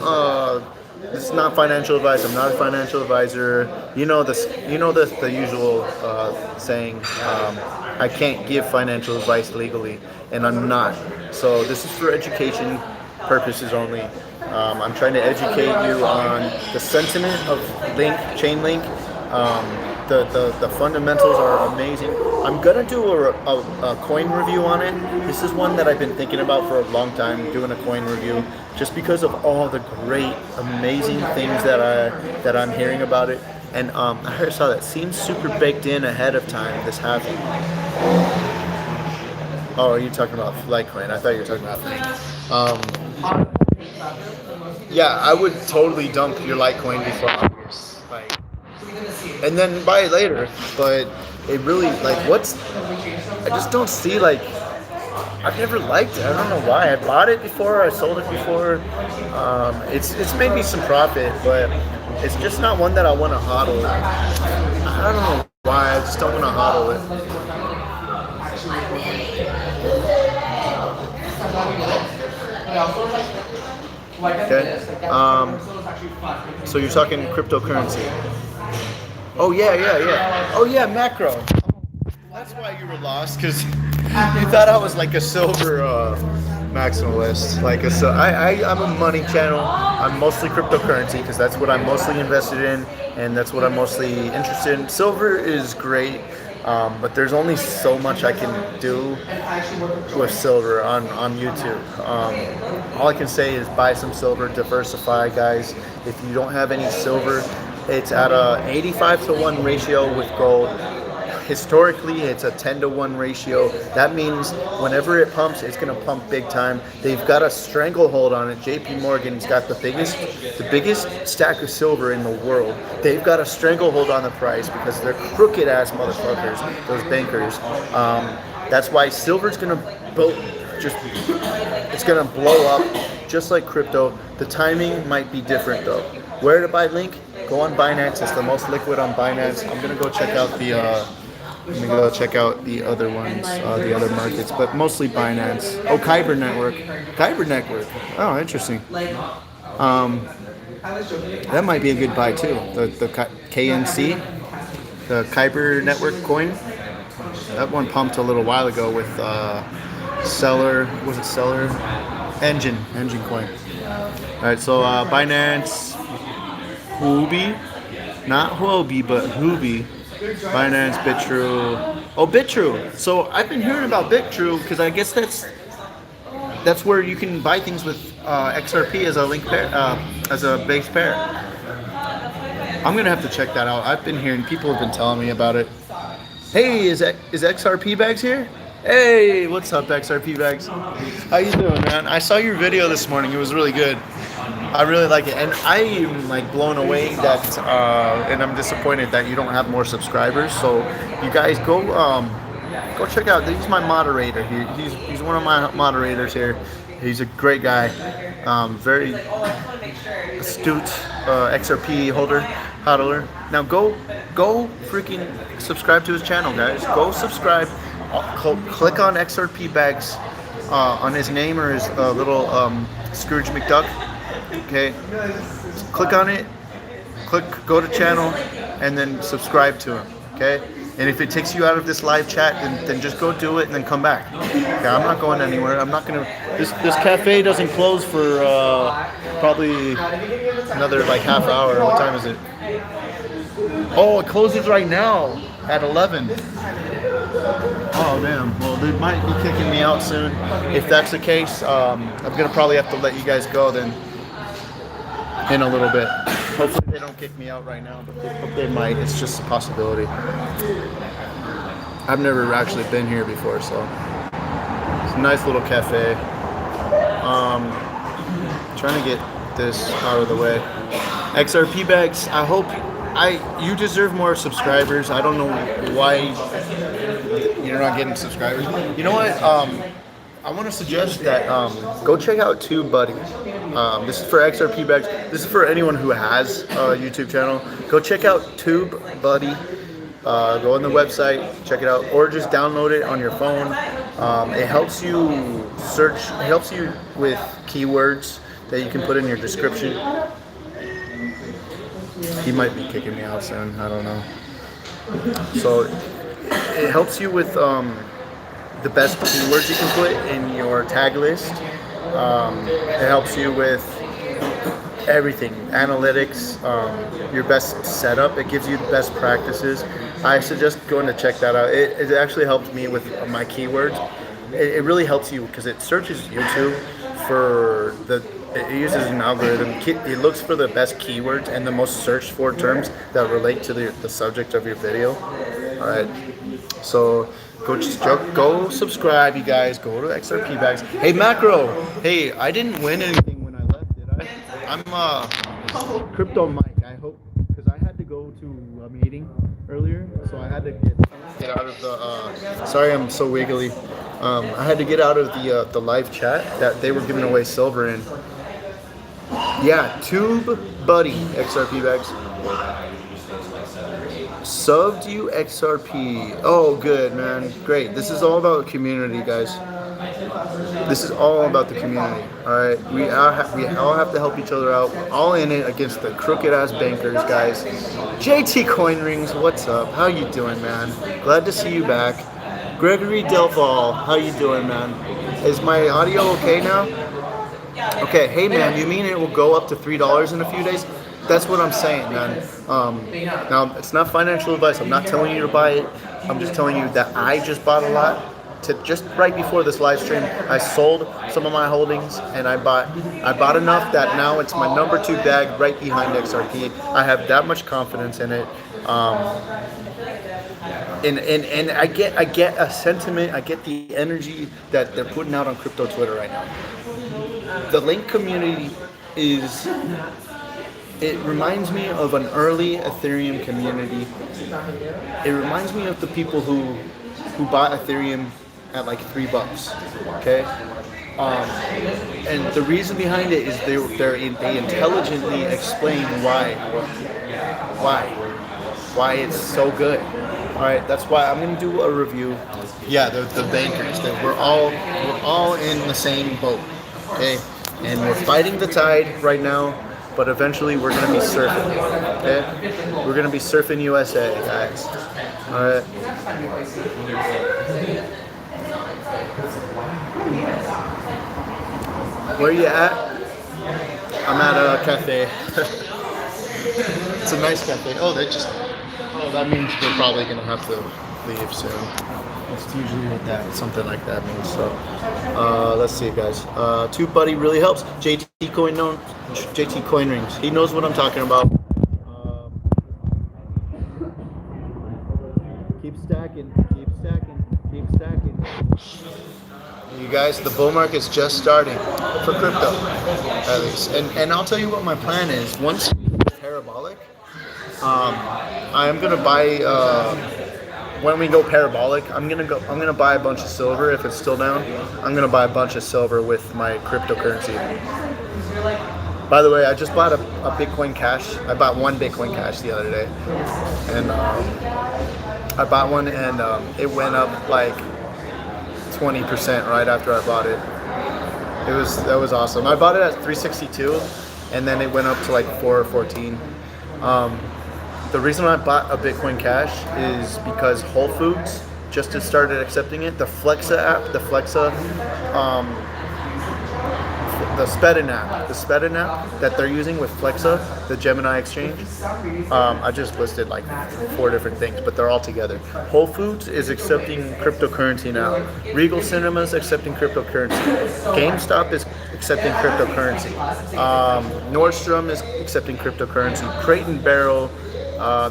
this is not financial advice. I'm not a financial advisor. You know this. You know the usual saying. I can't give financial advice legally, and I'm not. So this is for education purposes only. I'm trying to educate you on the sentiment of Chainlink. The fundamentals are amazing. I'm gonna do a coin review on it. This is one that I've been thinking about for a long time, doing a coin review, just because of all the great, amazing things that I'm hearing about it. And I saw that seems super baked in ahead of time. This happened. Oh, are you talking about Litecoin? I thought you were talking about Link. Yeah, I would totally dump your Litecoin before August. And then buy it later, but it really, I just don't see, I've never liked it. I don't know why. I bought it before, I sold it before. It's made me some profit, but it's just not one that I want to hodl. I don't know why, I just don't want to hodl it. Okay, so you're talking cryptocurrency. Oh yeah. Oh yeah, macro. That's why you were lost, because you thought I was like a silver maximalist. I'm a money channel. I'm mostly cryptocurrency because that's what I'm mostly invested in, and that's what I'm mostly interested in. Silver is great. But there's only so much I can do with silver on YouTube. All I can say is buy some silver, diversify, guys. If you don't have any silver, it's at a 85-to-1 ratio with gold. Historically, it's a 10-to-1 ratio. That means whenever it pumps, it's going to pump big time. They've got a stranglehold on it. JP Morgan's got the biggest stack of silver in the world. They've got a stranglehold on the price because they're crooked ass motherfuckers, those bankers. That's why silver's going to it's going to blow up just like crypto. The timing might be different though. Where to buy Link? Go on Binance. It's the most liquid on Binance. I'm going to go check out the other ones, the other markets, but mostly Binance. Oh, Kyber Network. Oh, interesting. That might be a good buy too. The KNC, the Kyber Network coin. That one pumped a little while ago with Seller. Was it Seller? Engine coin. All right, so Binance, Huobi, not Huobi, but Huobi. Binance, Bitrue. Oh, Bitrue. So I've been hearing about Bitrue because I guess that's where you can buy things with XRP as a link pair, as a base pair. I'm gonna have to check that out. I've been hearing, people have been telling me about it. Hey, is XRP Bags here? Hey, what's up, XRP Bags? How you doing, man? I saw your video this morning. It was really good. I really like it, and I am like blown away that, and I'm disappointed that you don't have more subscribers. So you guys go check out. He's my moderator. He's one of my moderators here. He's a great guy, very astute XRP hodler. Now go freaking subscribe to his channel, guys. Go subscribe. Click on XRP Bags on his name or his little Scrooge McDuck. Okay, click on it, go to channel, and then subscribe to him. Okay, and if it takes you out of this live chat, then just go do it and then come back. Okay, I'm not going anywhere. I'm not gonna. This cafe doesn't close for probably another like half hour. What time is it? Oh, it closes right now at 11. Oh damn. Well, they might be kicking me out soon. If that's the case, I'm gonna probably have to let you guys go then. In a little bit. Hopefully they don't kick me out right now, but they might. It's just a possibility. I've never actually been here before, so it's a nice little cafe. Trying to get this out of the way. XRP Bags, I hope you deserve more subscribers. I don't know why you're not getting subscribers. You know what? I want to suggest that go check out TubeBuddy. This is for XRP Bags. This is for anyone who has a YouTube channel. Go check out TubeBuddy. Go on the website, check it out, or just download it on your phone. It helps you search. It helps you with keywords that you can put in your description. He might be kicking me out soon. I don't know. So it helps you with the best keywords you can put in your tag list. It helps you with everything, analytics, your best setup. It gives you the best practices. I suggest going to check that out. It actually helped me with my keywords. It really helps you because it searches YouTube for it uses an algorithm. It looks for the best keywords and the most searched for terms that relate to the subject of your video. All right, so go subscribe, you guys. Go to XRP Bags. Hey Macro, hey, I didn't win anything when I left, did I? I'm Crypto Mike. I hope, because I had to go to a meeting earlier, so I had to get out of the. Sorry, I'm so wiggly. I had to get out of the live chat that they were giving away silver in. Yeah, TubeBuddy XRP Bags. Subbed you XRP. Oh, good, man. Great. This is all about community, guys. This is all about the community. All right. We all have to help each other out. We're all in it against the crooked ass bankers, guys. JT Coin Rings, what's up? How you doing, man? Glad to see you back. Gregory Delval, how you doing, man? Is my audio okay now? Okay. Hey, man. You mean it will go up to $3 in a few days? that's what I'm saying, man. Now it's not financial advice. I'm not telling you to buy it. I'm just telling you that I just bought a lot. To just right before this live stream, I sold some of my holdings, and I bought enough that now it's my number 2 bag right behind XRP. I have that much confidence in it. And I get a sentiment, I get the energy that they're putting out on crypto Twitter right now. The Link community it reminds me of an early Ethereum community. It reminds me of the people who bought Ethereum at like $3. Okay, and the reason behind it is they intelligently explain why it's so good. All right, that's why I'm gonna do a review. Yeah, the bankers. We're all in the same boat. Okay, and we're fighting the tide right now, but eventually we're gonna be surfing. Okay, we're gonna be surfing USA, guys. All right. Where you at? I'm at a cafe. It's a nice cafe. Oh, that means we're probably gonna have to leave soon. That's usually what something like that means. So, let's see, guys. Tube Buddy really helps. JT Coin Rings. He knows what I'm talking about. Keep stacking. You guys, the bull market's just starting for crypto, at least. And I'll tell you what my plan is. Once we go parabolic, I am gonna buy. When we go parabolic, I'm gonna buy a bunch of silver if it's still down. I'm gonna buy a bunch of silver with my cryptocurrency. By the way, I just bought a Bitcoin Cash. I bought 1 Bitcoin Cash the other day, and I bought one, and it went up like 20% right after I bought it. That was awesome. I bought it at 362, and then it went up to like 414. The reason I bought a Bitcoin Cash is because Whole Foods just started accepting it. The Flexa app, the Spedin app that they're using with Flexa, the Gemini exchange. I just listed like 4 different things, but they're all together. Whole Foods is accepting cryptocurrency now. Regal Cinemas accepting cryptocurrency. GameStop is accepting cryptocurrency. Nordstrom is accepting cryptocurrency. Crate and Barrel.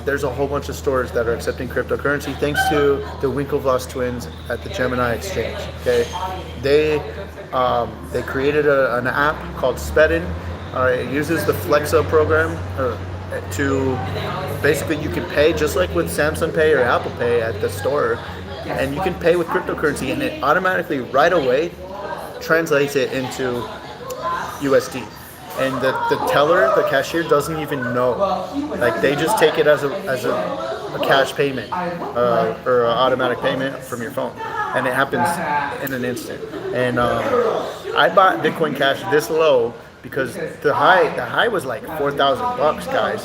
There's a whole bunch of stores that are accepting cryptocurrency thanks to the Winklevoss twins at the Gemini exchange. Okay, they created an app called Spedin. It uses the Flexa program to basically you can pay just like with Samsung Pay or Apple Pay at the store, and you can pay with cryptocurrency, and it automatically right away translates it into USD. And the teller, the cashier, doesn't even know. Like they just take it as a cash payment or an automatic payment from your phone, and it happens in an instant. And I bought Bitcoin Cash this low because the high was like $4,000, guys.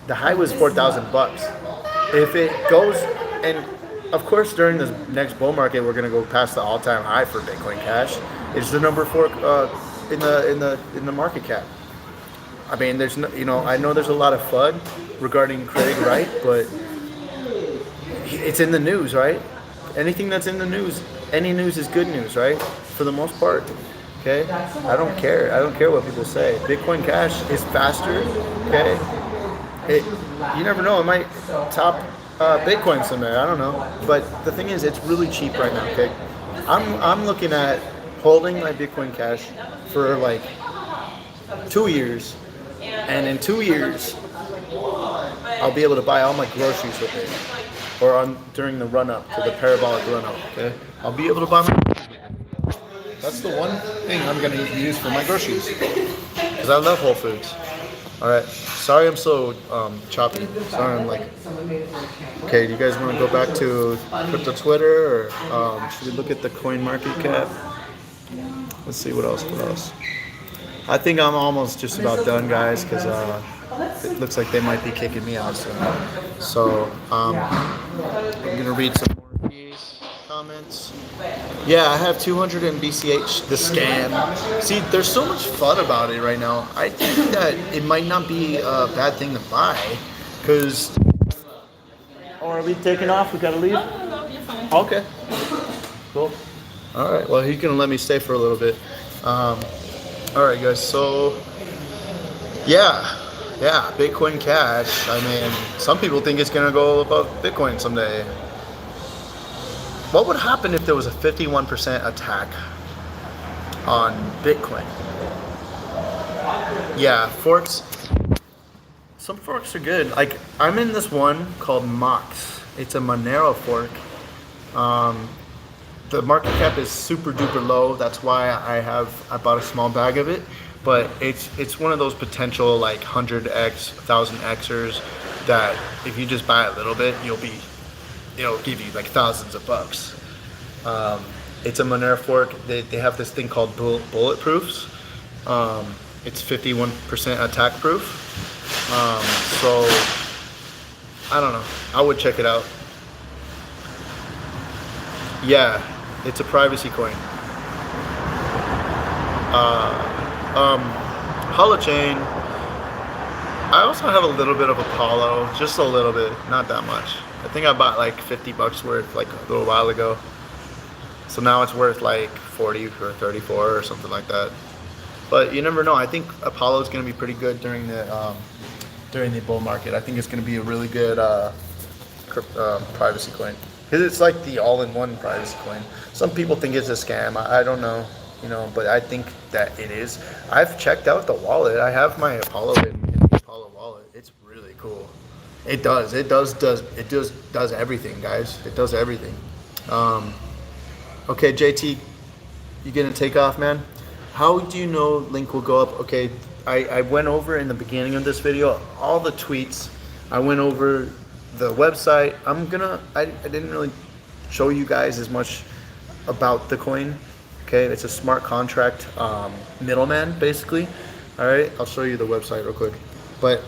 The high was $4,000. If it goes, and of course during this next bull market we're gonna go past the all-time high for Bitcoin Cash. It's the number 4. In the market cap. I mean, there's no, I know there's a lot of FUD regarding Craig Wright, but it's in the news, right? Anything that's in the news, any news is good news, right? For the most part. Okay? I don't care what people say. Bitcoin Cash is faster, okay? You never know, it might top Bitcoin someday, I don't know. But the thing is, it's really cheap right now, okay? I'm looking at holding my Bitcoin Cash for like 2 years, and in 2 years I'll be able to buy all my groceries with it, or during the run up to the parabolic run up. Okay, I'll be able to buy my. That's the one thing I'm gonna use for my groceries, because I love Whole Foods. All right, sorry I'm so choppy. Sorry I'm like. Okay, do you guys want to go back to crypto Twitter, or should we look at the coin market cap? Let's see what else. I think I'm almost just about done, guys, because it looks like they might be kicking me out soon. So I'm gonna read some more comments. comments. Yeah, I have 200 in BCH, the scam. See, there's so much fun about it right now. I think that it might not be a bad thing to buy, because... Oh, are we taking off? We gotta leave? Okay. Cool. All right, well, he's gonna let me stay for a little bit. All right, guys, so... Yeah, Bitcoin Cash. I mean, some people think it's gonna go above Bitcoin someday. What would happen if there was a 51% attack on Bitcoin? Yeah, forks. Some forks are good. Like, I'm in this one called Mox. It's a Monero fork. The market cap is super duper low. That's why I bought a small bag of it. But it's one of those potential like 100x, 1000xers that if you just buy a little bit, it'll give you like thousands of bucks. It's a Monero fork. They have this thing called bulletproofs. It's 51% attack proof. So I don't know. I would check it out. Yeah, it's a privacy coin. Holochain. I also have a little bit of Apollo, just a little bit, not that much. I think I bought like 50 bucks worth like a little while ago. So now it's worth like 40 or 34 or something like that. But you never know. I think Apollo is going to be pretty good during the bull market. I think it's going to be a really good privacy coin, because it's like the all-in-one privacy coin. Some people think it's a scam. I don't know. But I think that it is. I've checked out the wallet. I have my Apollo in the Apollo wallet. It's really cool. It does everything, guys. It does everything. Okay, JT, you gonna take off, man? How do you know Link will go up? Okay, I went over in the beginning of this video all the tweets. I went over the website. I didn't really show you guys as much about the coin. Okay, it's a smart contract middleman, basically. All right, I'll show you the website real quick. But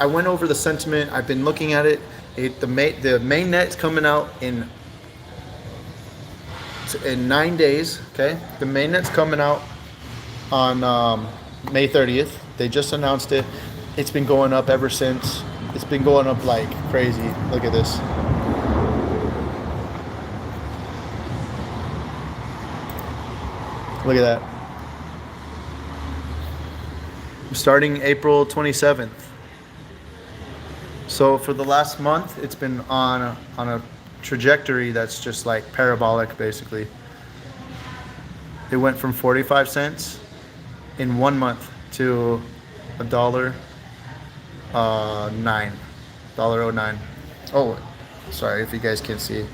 I went over the sentiment. I've been looking at it. The mainnet's coming out in 9 days. Okay, the mainnet's coming out on May 30th. They just announced it. It's been going up ever since. It's been going up like crazy. Look at this. Look at that. Starting April 27th. So for the last month, it's been on a trajectory that's just like parabolic, basically. It went from 45 cents in 1 month to $1.09. Oh, sorry if you guys can't see.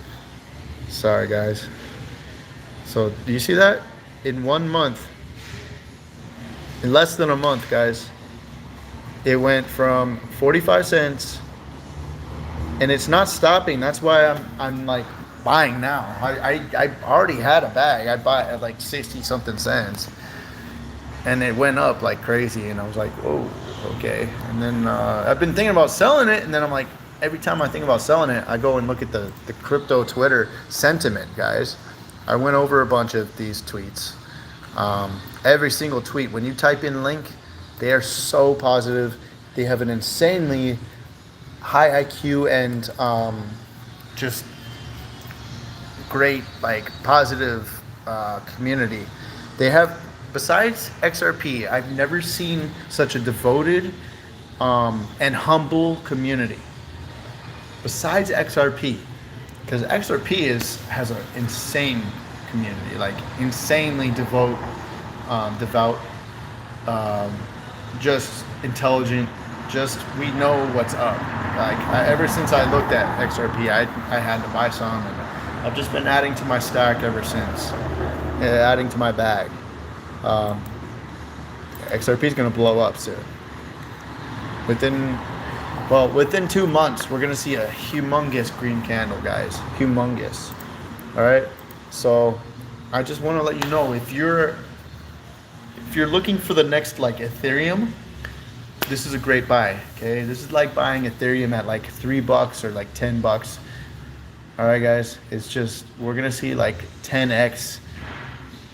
Sorry, guys. So do you see that? In 1 month, in less than a month, guys, it went from 45 cents, and it's not stopping. That's why I'm like buying now. I already had a bag. I bought at like 60 something cents, and it went up like crazy, and I was like, whoa, okay. And then I've been thinking about selling it, and then I'm like, every time I think about selling it, I go and look at the crypto Twitter sentiment, guys. I went over a bunch of these tweets. Every single tweet, when you type in Link, they are so positive. They have an insanely high IQ and just great, like, positive community. They have, besides XRP, I've never seen such a devoted and humble community. Besides XRP. Because XRP has an insane community, like insanely devout, just intelligent. Just we know what's up. Like ever since I looked at XRP, I had to buy some, and I've just been adding to my stack ever since, adding to my bag. XRP is gonna blow up soon. Within 2 months, we're gonna see a humongous green candle, guys. Humongous. All right. So, I just want to let you know, if you're looking for the next like Ethereum, this is a great buy. Okay, this is like buying Ethereum at like $3 or like $10. All right, guys. It's just we're gonna see like 10x,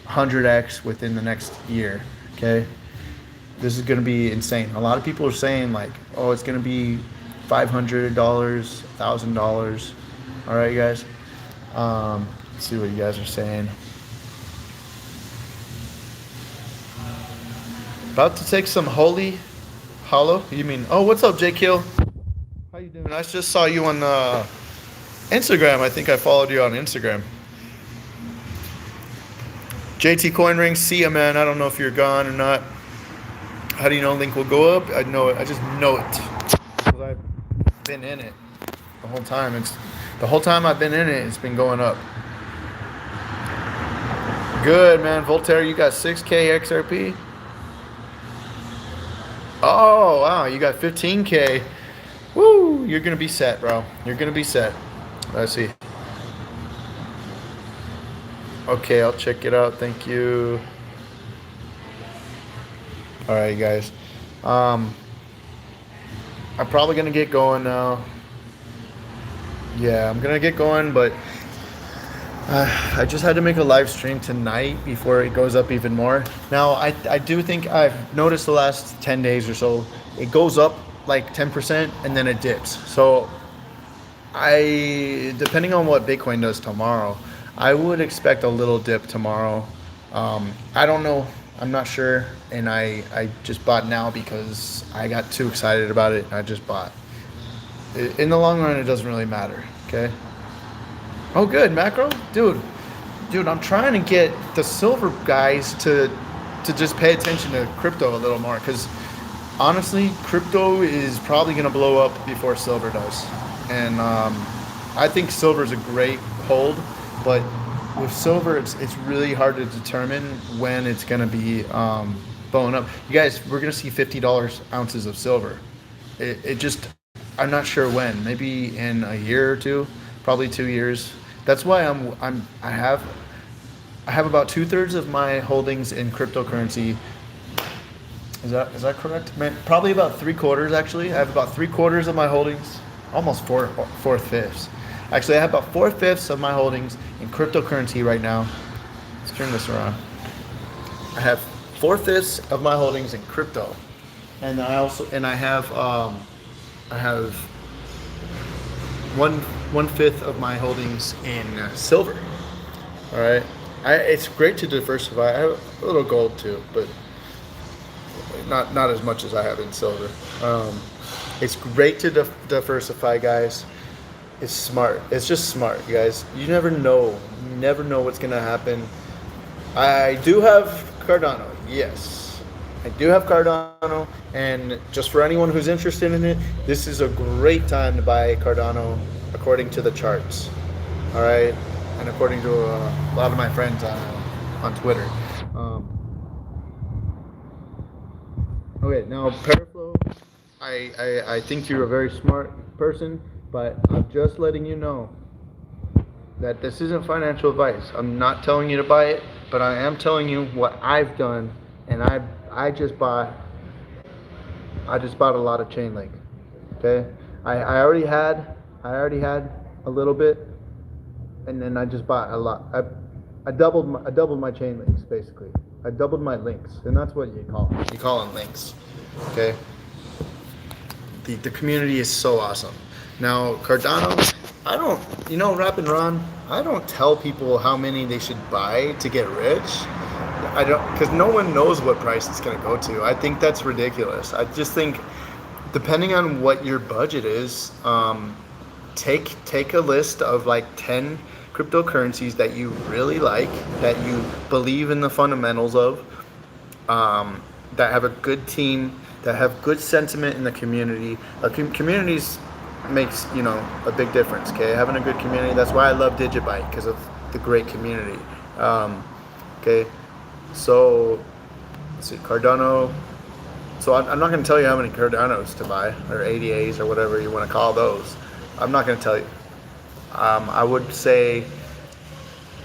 100x within the next year. Okay, this is gonna be insane. A lot of people are saying like, oh, it's gonna be $500, $1,000. All right, guys. Let's see what you guys are saying. About to take some holy hollow. You mean? Oh, what's up, J Kill? How you doing? I just saw you on Instagram. I think I followed you on Instagram. JT Coin Ring, see ya, man. I don't know if you're gone or not. How do you know Link will go up? I know it. I just know it because I've been in it the whole time. It's the whole time I've been in it. It's been going up. Good, man. Voltaire, you got 6K XRP. Oh wow, you got 15K. Woo! You're gonna be set, bro. You're gonna be set. Let's see. Okay, I'll check it out. Thank you. All right, guys. I'm probably gonna get going now. Yeah, I'm gonna get going, but I just had to make a live stream tonight before it goes up even more. Now, I do think I've noticed the last 10 days or so, it goes up like 10% and then it dips. So depending on what Bitcoin does tomorrow, I would expect a little dip tomorrow. I don't know. I'm not sure. And I just bought now because I got too excited about it. I just bought. In the long run, it doesn't really matter. Okay. Oh, good, macro, dude. I'm trying to get the silver guys to just pay attention to crypto a little more, because honestly, crypto is probably gonna blow up before silver does, and I think silver is a great hold, but with silver, it's really hard to determine when it's gonna be blowing up. You guys, we're gonna see $50 ounces of silver. It just, I'm not sure when. Maybe in a year or two. Probably 2 years. That's why I have about 2/3 of my holdings in cryptocurrency. Is that correct? Man, probably about 3/4 actually. I have about 3/4 of my holdings, almost 4/5. Actually, I have about 4/5 of my holdings in cryptocurrency right now. Let's turn this around. I have 4/5 of my holdings in crypto, and I have 1/5 of my holdings in silver. All right, it's great to diversify. I have a little gold too, but not as much as I have in silver. It's great to diversify, guys. It's smart. It's just smart, you guys. You never know. You never know what's gonna happen. I do have Cardano. Yes, I do have Cardano, and just for anyone who's interested in it, this is a great time to buy Cardano according to the charts. All right, and according to a lot of my friends on Twitter. Okay, now Paraflow, I think you're a very smart person, but I'm just letting you know that this isn't financial advice. I'm not telling you to buy it, but I am telling you what I've done, and I just bought a lot of Chainlink. Okay, I already had a little bit, and then I just bought a lot. I doubled my Chainlinks basically. I doubled my links, and that's what you call them. You call them links. Okay. The community is so awesome. Now Cardano, I don't, Rap and Ron, I don't tell people how many they should buy to get rich. I don't, because no one knows what price it's gonna go to. I think that's ridiculous. I just think, depending on what your budget is, take a list of like 10 cryptocurrencies that you really like, that you believe in the fundamentals of, that have a good team, that have good sentiment in the community. Communities makes a big difference. Okay, having a good community. That's why I love DigiByte, because of the great community. Okay, so let's see, Cardano. So I'm not going to tell you how many Cardanos to buy, or ADAs, or whatever you want to call those. I'm not going to tell you. I would say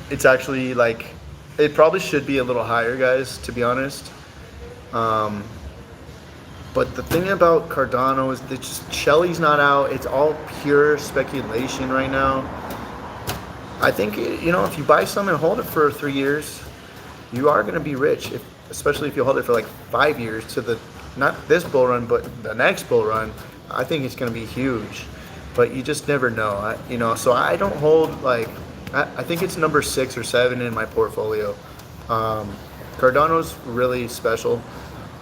it's actually like, it probably should be a little higher, guys, to be honest. But the thing about Cardano is that just Shelly's not out. It's all pure speculation right now. I think, if you buy some and hold it for 3 years, you are going to be rich, especially if you hold it for like 5 years to not this bull run, but the next bull run. I think it's going to be huge, but you just never know. So I don't hold I think it's number 6 or 7 in my portfolio. Cardano's really special,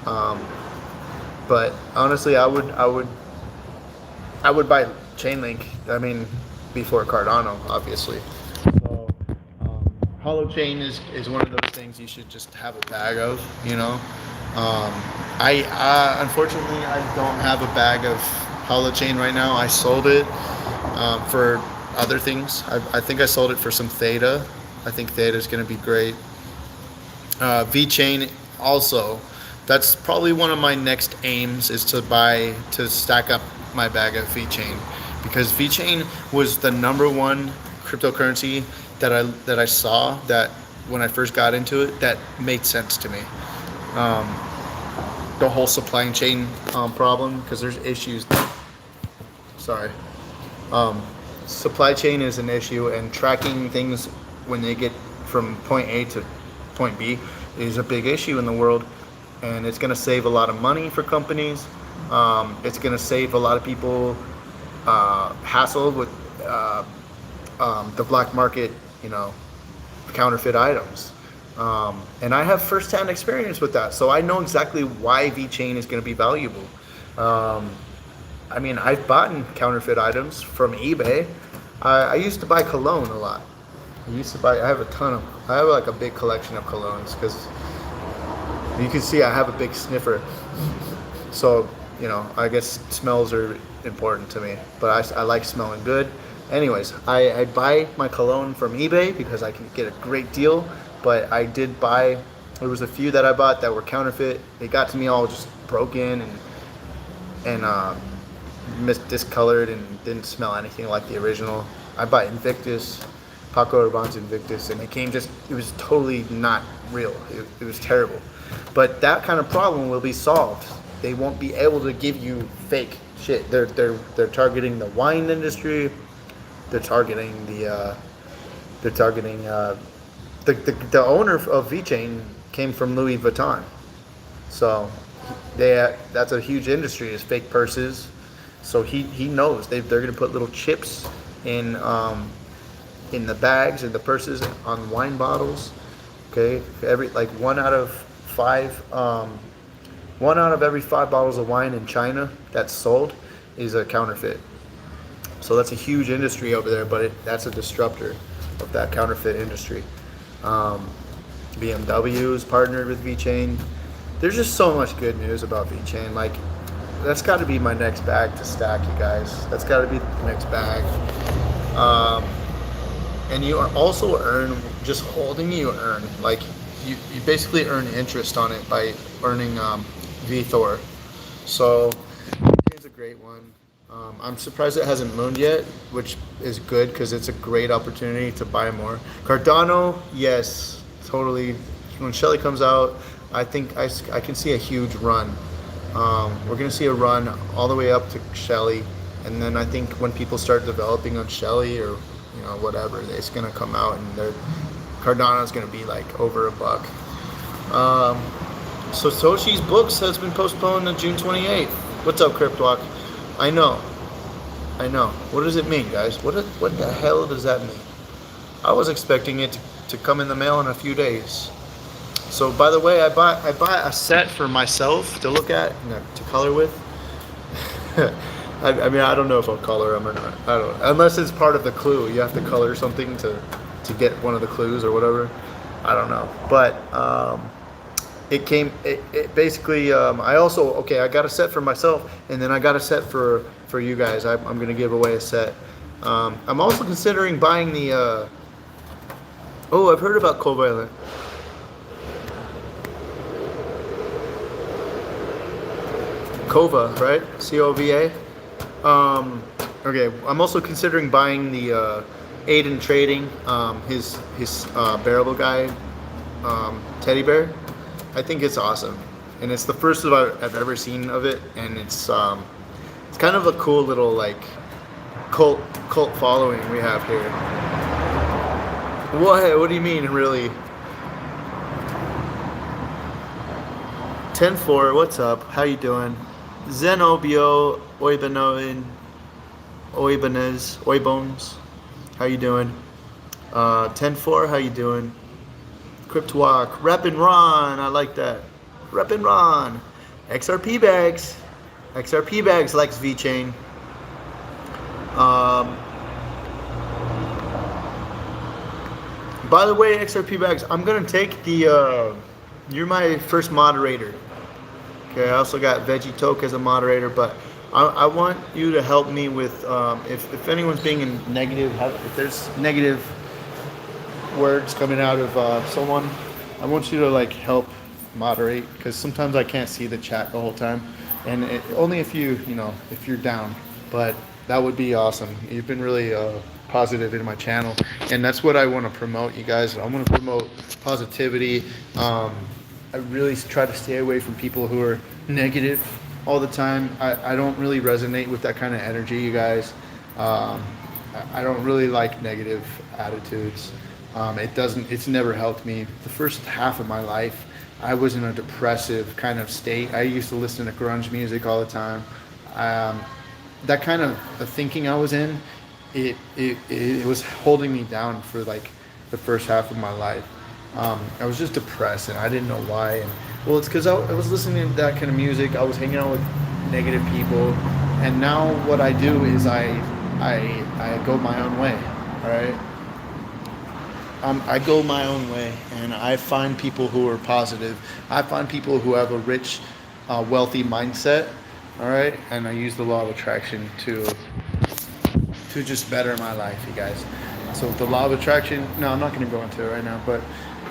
but honestly, I would buy Chainlink. I mean, before Cardano, obviously. So, Holochain is one of those things you should just have a bag of. I unfortunately I don't have a bag of Holochain right now. I sold it for other things. I think I sold it for some Theta. I think Theta is going to be great. VeChain also. That's probably one of my next aims is to stack up my bag of VeChain, because VeChain was the number one cryptocurrency that I saw that when I first got into it that made sense to me. The whole supply chain problem, because there's issues. Sorry. Supply chain is an issue, and tracking things when they get from point A to point B is a big issue in the world, and it's going to save a lot of money for companies. It's going to save a lot of people hassle with the black market, counterfeit items. And I have first-hand experience with that, so I know exactly why VeChain is going to be valuable. I mean, I've bought counterfeit items from eBay. I used to buy cologne a lot. I have like a big collection of colognes, because you can see I have a big sniffer. So, I guess smells are important to me, but I like smelling good. Anyways, I buy my cologne from eBay because I can get a great deal, but I did buy, there was a few that I bought that were counterfeit. They got to me all just broken and discolored and didn't smell anything like the original. I bought Invictus, Paco Rabanne's Invictus, and it was totally not real. It was terrible. But that kind of problem will be solved. They won't be able to give you fake shit. They're targeting the wine industry. They're targeting the owner of VeChain came from Louis Vuitton, so that's a huge industry, is fake purses. So he knows they're going to put little chips in the bags and the purses on wine bottles. Okay, one out of every 5 bottles of wine in China that's sold is a counterfeit. So that's a huge industry over there, but that's a disruptor of that counterfeit industry. BMW is partnered with VeChain. There's just so much good news about VeChain. That's got to be my next bag to stack, you guys. That's got to be the next bag. And you also earn, just holding, you earn. You basically earn interest on it by earning VeThor. So it's a great one. I'm surprised it hasn't mooned yet, which is good because it's a great opportunity to buy more. Cardano, yes, totally. When Shelly comes out, I think I can see a huge run. We're going to see a run all the way up to Shelly, and then I think when people start developing on Shelly or whatever, it's going to come out and Cardano is going to be over $1. So Satoshi's books has been postponed to June 28th. What's up, CryptWalk? I know. What does it mean, guys? What the hell does that mean? I was expecting it to come in the mail in a few days. So, by the way, I bought a set for myself to look at and to color with. I mean, I don't know if I'll color them or not. I don't know. Unless it's part of the clue. You have to color something to get one of the clues or whatever. I don't know. But it basically, I got a set for myself, and then I got a set for you guys. I'm going to give away a set. I'm also considering buying the, I've heard about Covalent. Cova, right? COVA. Okay, I'm also considering buying the Aiden Trading, his bearable guy, teddy bear. I think it's awesome, and it's the first I've ever seen of it, and it's kind of a cool little cult following we have here. What do you mean, really? 10-4, what's up? How you doing? Zenobio Oibones, how you doing? 10-4, how you doing? Cryptwalk, Rep and Ron, I like that. Rep and Ron. XRP bags likes VeChain. By the way, XRP bags, I'm gonna take the. You're my first moderator. Okay, I also got Veggie Toke as a moderator, but I want you to help me with if anyone's being in negative, if there's negative words coming out of someone, I want you to like help moderate, because sometimes I can't see the chat the whole time, and only if if you're down. But that would be awesome. You've been really positive in my channel, and that's what I want to promote, you guys. I want to promote positivity. I really try to stay away from people who are negative all the time. I don't really resonate with that kind of energy, you guys. I don't really like negative attitudes. It's never helped me. The first half of my life, I was in a depressive kind of state. I used to listen to grunge music all the time. That kind of thinking I was in, it was holding me down for like the first half of my life. I was just depressed, and I didn't know why. And well, it's because I was listening to that kind of music. I was hanging out with negative people, and now what I do is I go my own way. All right. I go my own way, and I find people who are positive. I find people who have a rich, wealthy mindset. All right, and I use the law of attraction to just better my life, you guys. So the law of attraction. No, I'm not going to go into it right now, but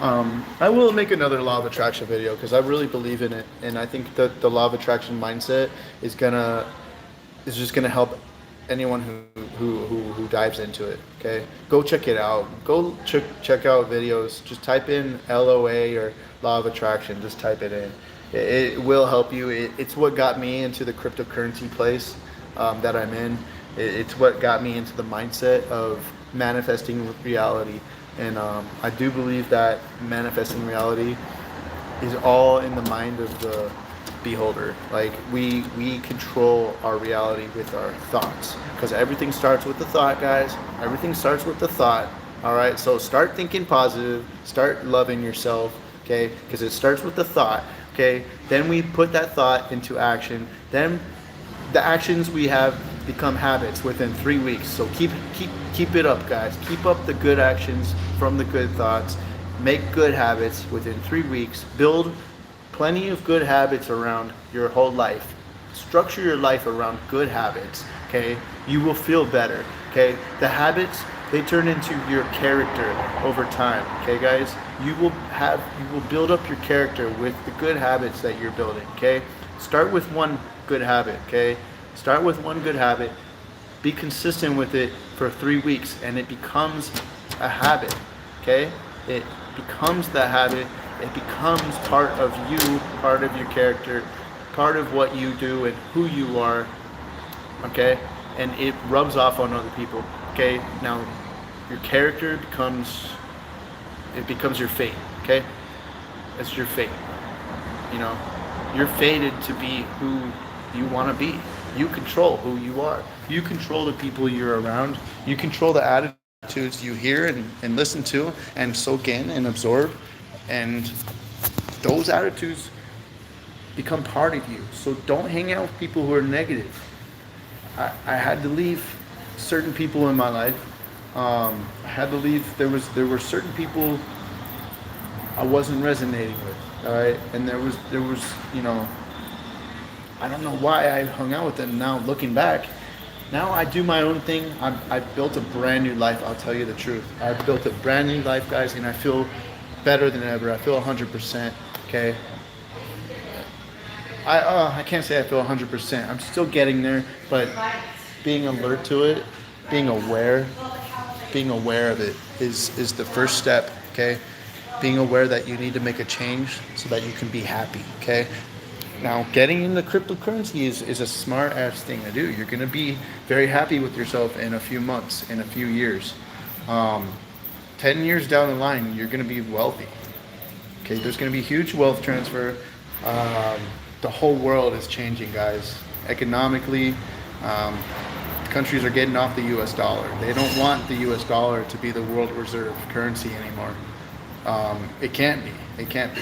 I will make another law of attraction video, because I really believe in it, and I think that the law of attraction mindset is just gonna help anyone who dives into it. Okay, go check it out. Go check out videos. Just type in LOA or law of attraction. Just type it in. It will help you. It's what got me into the cryptocurrency place that I'm in. It's what got me into the mindset of manifesting reality. And I do believe that manifesting reality is all in the mind of the beholder. Like we control our reality with our thoughts, because everything starts with the thought, guys. Everything starts with the thought. All right, so start thinking positive, start loving yourself, okay, because it starts with the thought. Okay, then we put that thought into action, then the actions we have become habits within 3 weeks. So keep it up, guys. Keep up the good actions from the good thoughts. Make good habits within 3 weeks. Build plenty of good habits around your whole life. Structure your life around good habits, okay? You will feel better, okay? The habits, they turn into your character over time, okay, guys? You will build up your character with the good habits that you're building, okay? Start with one good habit, okay? Start with one good habit. Be consistent with it for 3 weeks, and it becomes a habit, okay? It becomes the habit. It becomes part of you, part of your character, part of what you do and who you are, okay? And it rubs off on other people, okay? Now, your character becomes your fate, okay? It's your fate, you know? You're fated to be who you want to be. You control who you are. You control the people you're around. You control the attitudes you hear and listen to and soak in and absorb. And those attitudes become part of you. So don't hang out with people who are negative. I had to leave certain people in my life. I had to leave. There were certain people I wasn't resonating with. All right, and there was I don't know why I hung out with them. Now looking back, now I do my own thing. I built a brand new life. I'll tell you the truth. I built a brand new life, guys, and I feel better than ever. I feel 100%. Okay. I can't say I feel 100%. I'm still getting there, but being alert to it, being aware of it is the first step. Okay. Being aware that you need to make a change so that you can be happy. Okay. Now, getting into cryptocurrency is a smart ass thing to do. You're going to be very happy with yourself in a few months, in a few years. 10 years down the line, you're going to be wealthy. Okay, there's going to be huge wealth transfer. The whole world is changing, guys. Economically, countries are getting off the U.S. dollar. They don't want the U.S. dollar to be the world reserve currency anymore. It can't be. It can't be.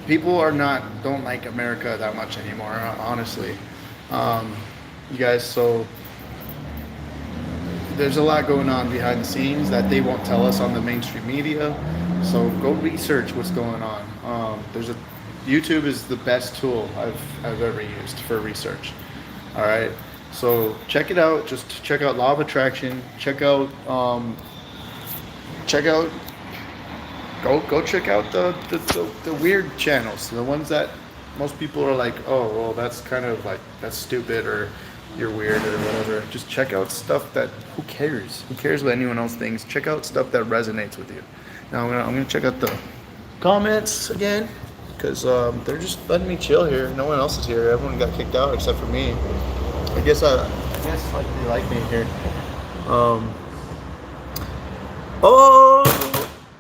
People don't like America that much anymore, honestly. You guys, so there's a lot going on behind the scenes that they won't tell us on the mainstream media. So go research what's going on. YouTube is the best tool I've ever used for research. All right, so check it out. Just check out Law of Attraction. Check out Go check out the weird channels, the ones that most people are like, oh, well, that's kind of like, that's stupid, or you're weird, or whatever. Just check out stuff that, who cares? Who cares what anyone else thinks? Check out stuff that resonates with you. Now I'm gonna check out the comments again, because they're just letting me chill here. No one else is here. Everyone got kicked out except for me. I guess like they like me here.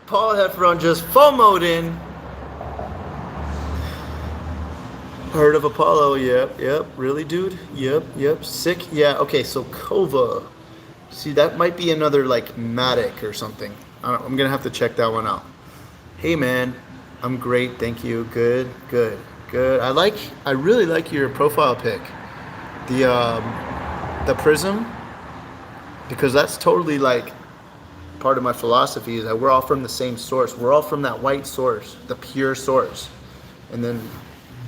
Paul Heffron just FOMO'd in. Heard of Apollo? Yep. Really, dude? Yep. Sick? Yeah, okay, so Kova. See, that might be another, like, Matic or something. I'm gonna have to check that one out. Hey, man. I'm great, thank you. Good. I really like your profile pic. The prism. Because that's totally, like, part of my philosophy is that we're all from the same source. We're all from that white source, the pure source. And then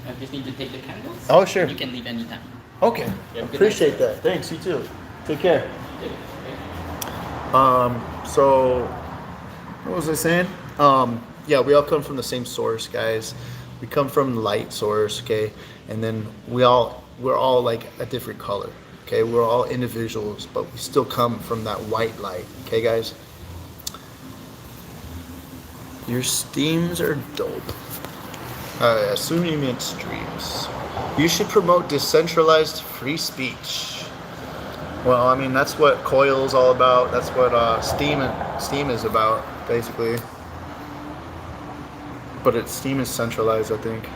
I just need to take the candles. Oh, sure. You can leave anytime. Okay. Appreciate that. Thanks, you too. Take care. So what was I saying? Yeah, we all come from the same source, guys. We come from the light source, okay? And then we're all like a different color. Okay, we're all individuals, but we still come from that white light. Okay, guys? Your steams are dope. I assume you meant streams. You should promote decentralized free speech. Well, I mean, that's what Coil's all about. That's what Steam is about, basically. But Steam is centralized, I think.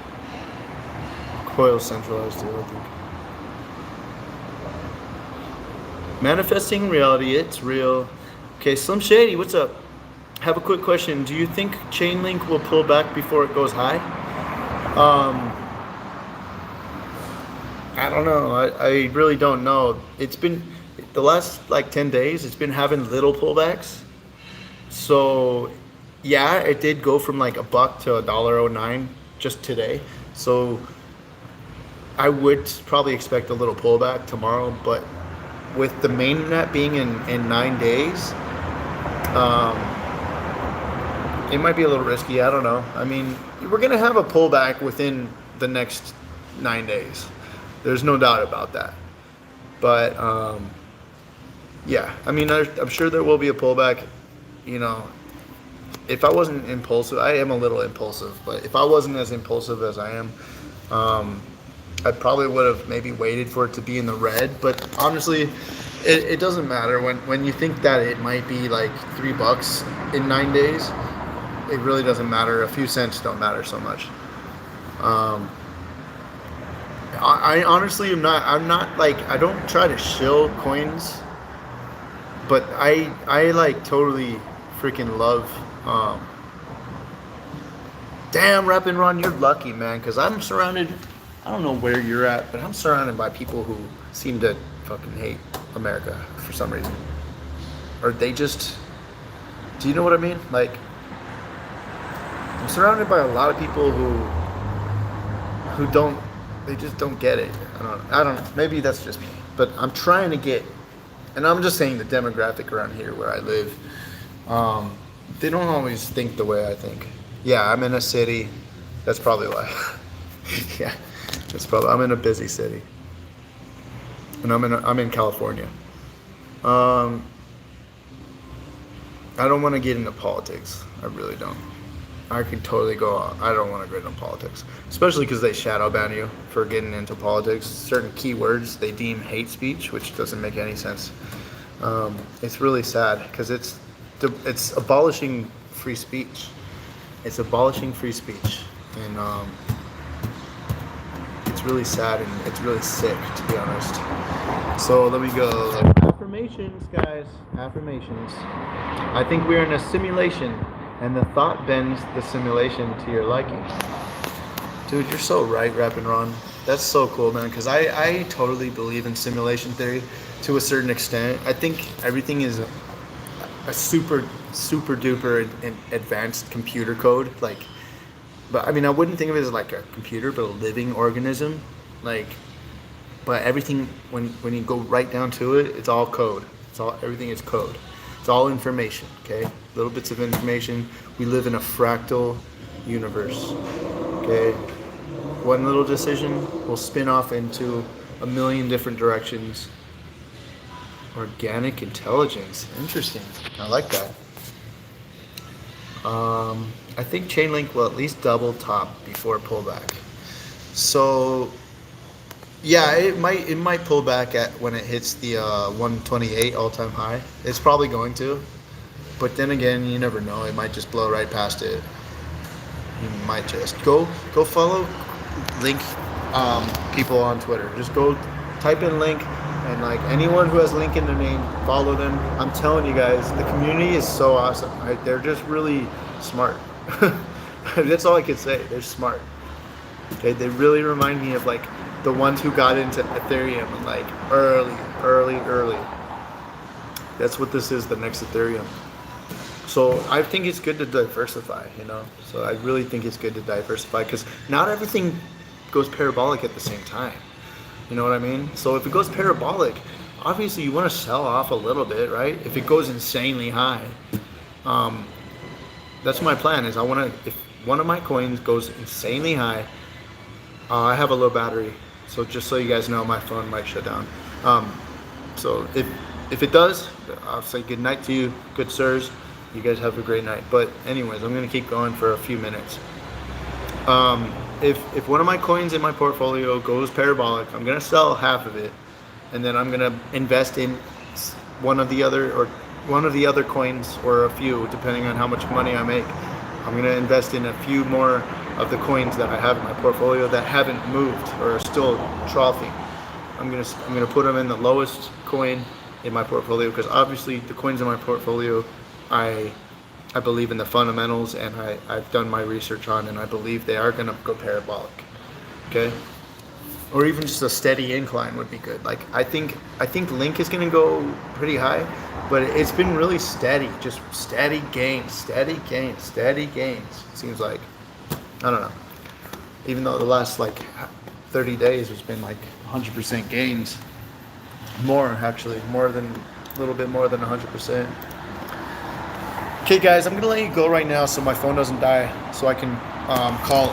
Coil's centralized too, I think. Manifesting reality, it's real. Okay, Slim Shady, what's up? Have a quick question. Do you think Chainlink will pull back before it goes high? I don't know. I really don't know. It's been the last like 10 days. It's been having little pullbacks. So yeah, it did go from like $1 to $1.09 just today. So I would probably expect a little pullback tomorrow, but with the mainnet being in 9 days, it might be a little risky. I don't know. I mean, we're going to have a pullback within the next 9 days. There's no doubt about that. But, yeah, I mean, I'm sure there will be a pullback. You know, if I wasn't impulsive, I am a little impulsive, but if I wasn't as impulsive as I am, I probably would have maybe waited for it to be in the red. But honestly, it doesn't matter. When you think that it might be like $3 in 9 days, it really doesn't matter. A few cents don't matter so much. I honestly am not. I'm not like, I don't try to shill coins, but I like totally freaking love. Damn, Rappin' Ron, you're lucky, man, because I'm surrounded. I don't know where you're at, but I'm surrounded by people who seem to fucking hate America for some reason, or they just. Do you know what I mean? Like, I'm surrounded by a lot of people who don't. They just don't get it. I don't know. Maybe that's just me. But I'm trying to get, and I'm just saying the demographic around here where I live, they don't always think the way I think. Yeah, I'm in a city. That's probably why. Yeah, that's probably. I'm in a busy city, and I'm in California. I don't want to get into politics. I really don't. I could totally go on. I don't want to get into politics, especially because they shadow ban you for getting into politics. Certain keywords they deem hate speech, which doesn't make any sense. It's really sad because it's abolishing free speech. It's abolishing free speech, and it's really sad and it's really sick, to be honest. So let me go. Affirmations, guys. Affirmations. I think we're in a simulation, and the thought bends the simulation to your liking. Dude, you're so right, Rap and Ron. That's so cool, man, because I totally believe in simulation theory to a certain extent. I think everything is a super duper and advanced computer code. Like, but I mean, I wouldn't think of it as like a computer, but a living organism. Like, but everything, when you go right down to it, it's all code. Everything is code. It's all information, okay? Little bits of information. We live in a fractal universe, okay? One little decision will spin off into a million different directions. Organic intelligence. Interesting. I like that. I think Chainlink will at least double top before pullback. So yeah, it might pull back at when it hits the 128 all-time high. It's probably going to, but then again, you never know. It might just blow right past it. You might just go follow Link people on Twitter. Just go type in Link, and like anyone who has Link in their name, follow them. I'm telling you guys, the community is so awesome. Right? They're just really smart. That's all I could say. They're smart. Okay, they really remind me of like the ones who got into Ethereum like early. That's what this is, the next Ethereum. So I think it's good to diversify, you know. So I really think it's good to diversify because not everything goes parabolic at the same time. You know what I mean? So if it goes parabolic, obviously you want to sell off a little bit, right? If it goes insanely high, that's my plan. Is I want to, if one of my coins goes insanely high, I have a low battery, so just so you guys know, my phone might shut down. So if it does, I'll say good night to you, good sirs. You guys have a great night. But anyways, I'm gonna keep going for a few minutes. If one of my coins in my portfolio goes parabolic, I'm gonna sell half of it, and then I'm gonna invest in one of the other coins, or a few, depending on how much money I make. I'm gonna invest in a few more of the coins that I have in my portfolio that haven't moved or are still troughing. I'm gonna put them in the lowest coin in my portfolio, because obviously the coins in my portfolio, I believe in the fundamentals, and I've done my research on, and I believe they are gonna go parabolic. Okay, or even just a steady incline would be good. Like I think Link is gonna go pretty high, but it's been really steady, just steady gains. It seems like, I don't know. Even though the last like 30 days has been like 100% gains, more actually, a little bit more than 100%. Okay, guys, I'm gonna let you go right now so my phone doesn't die, so I can call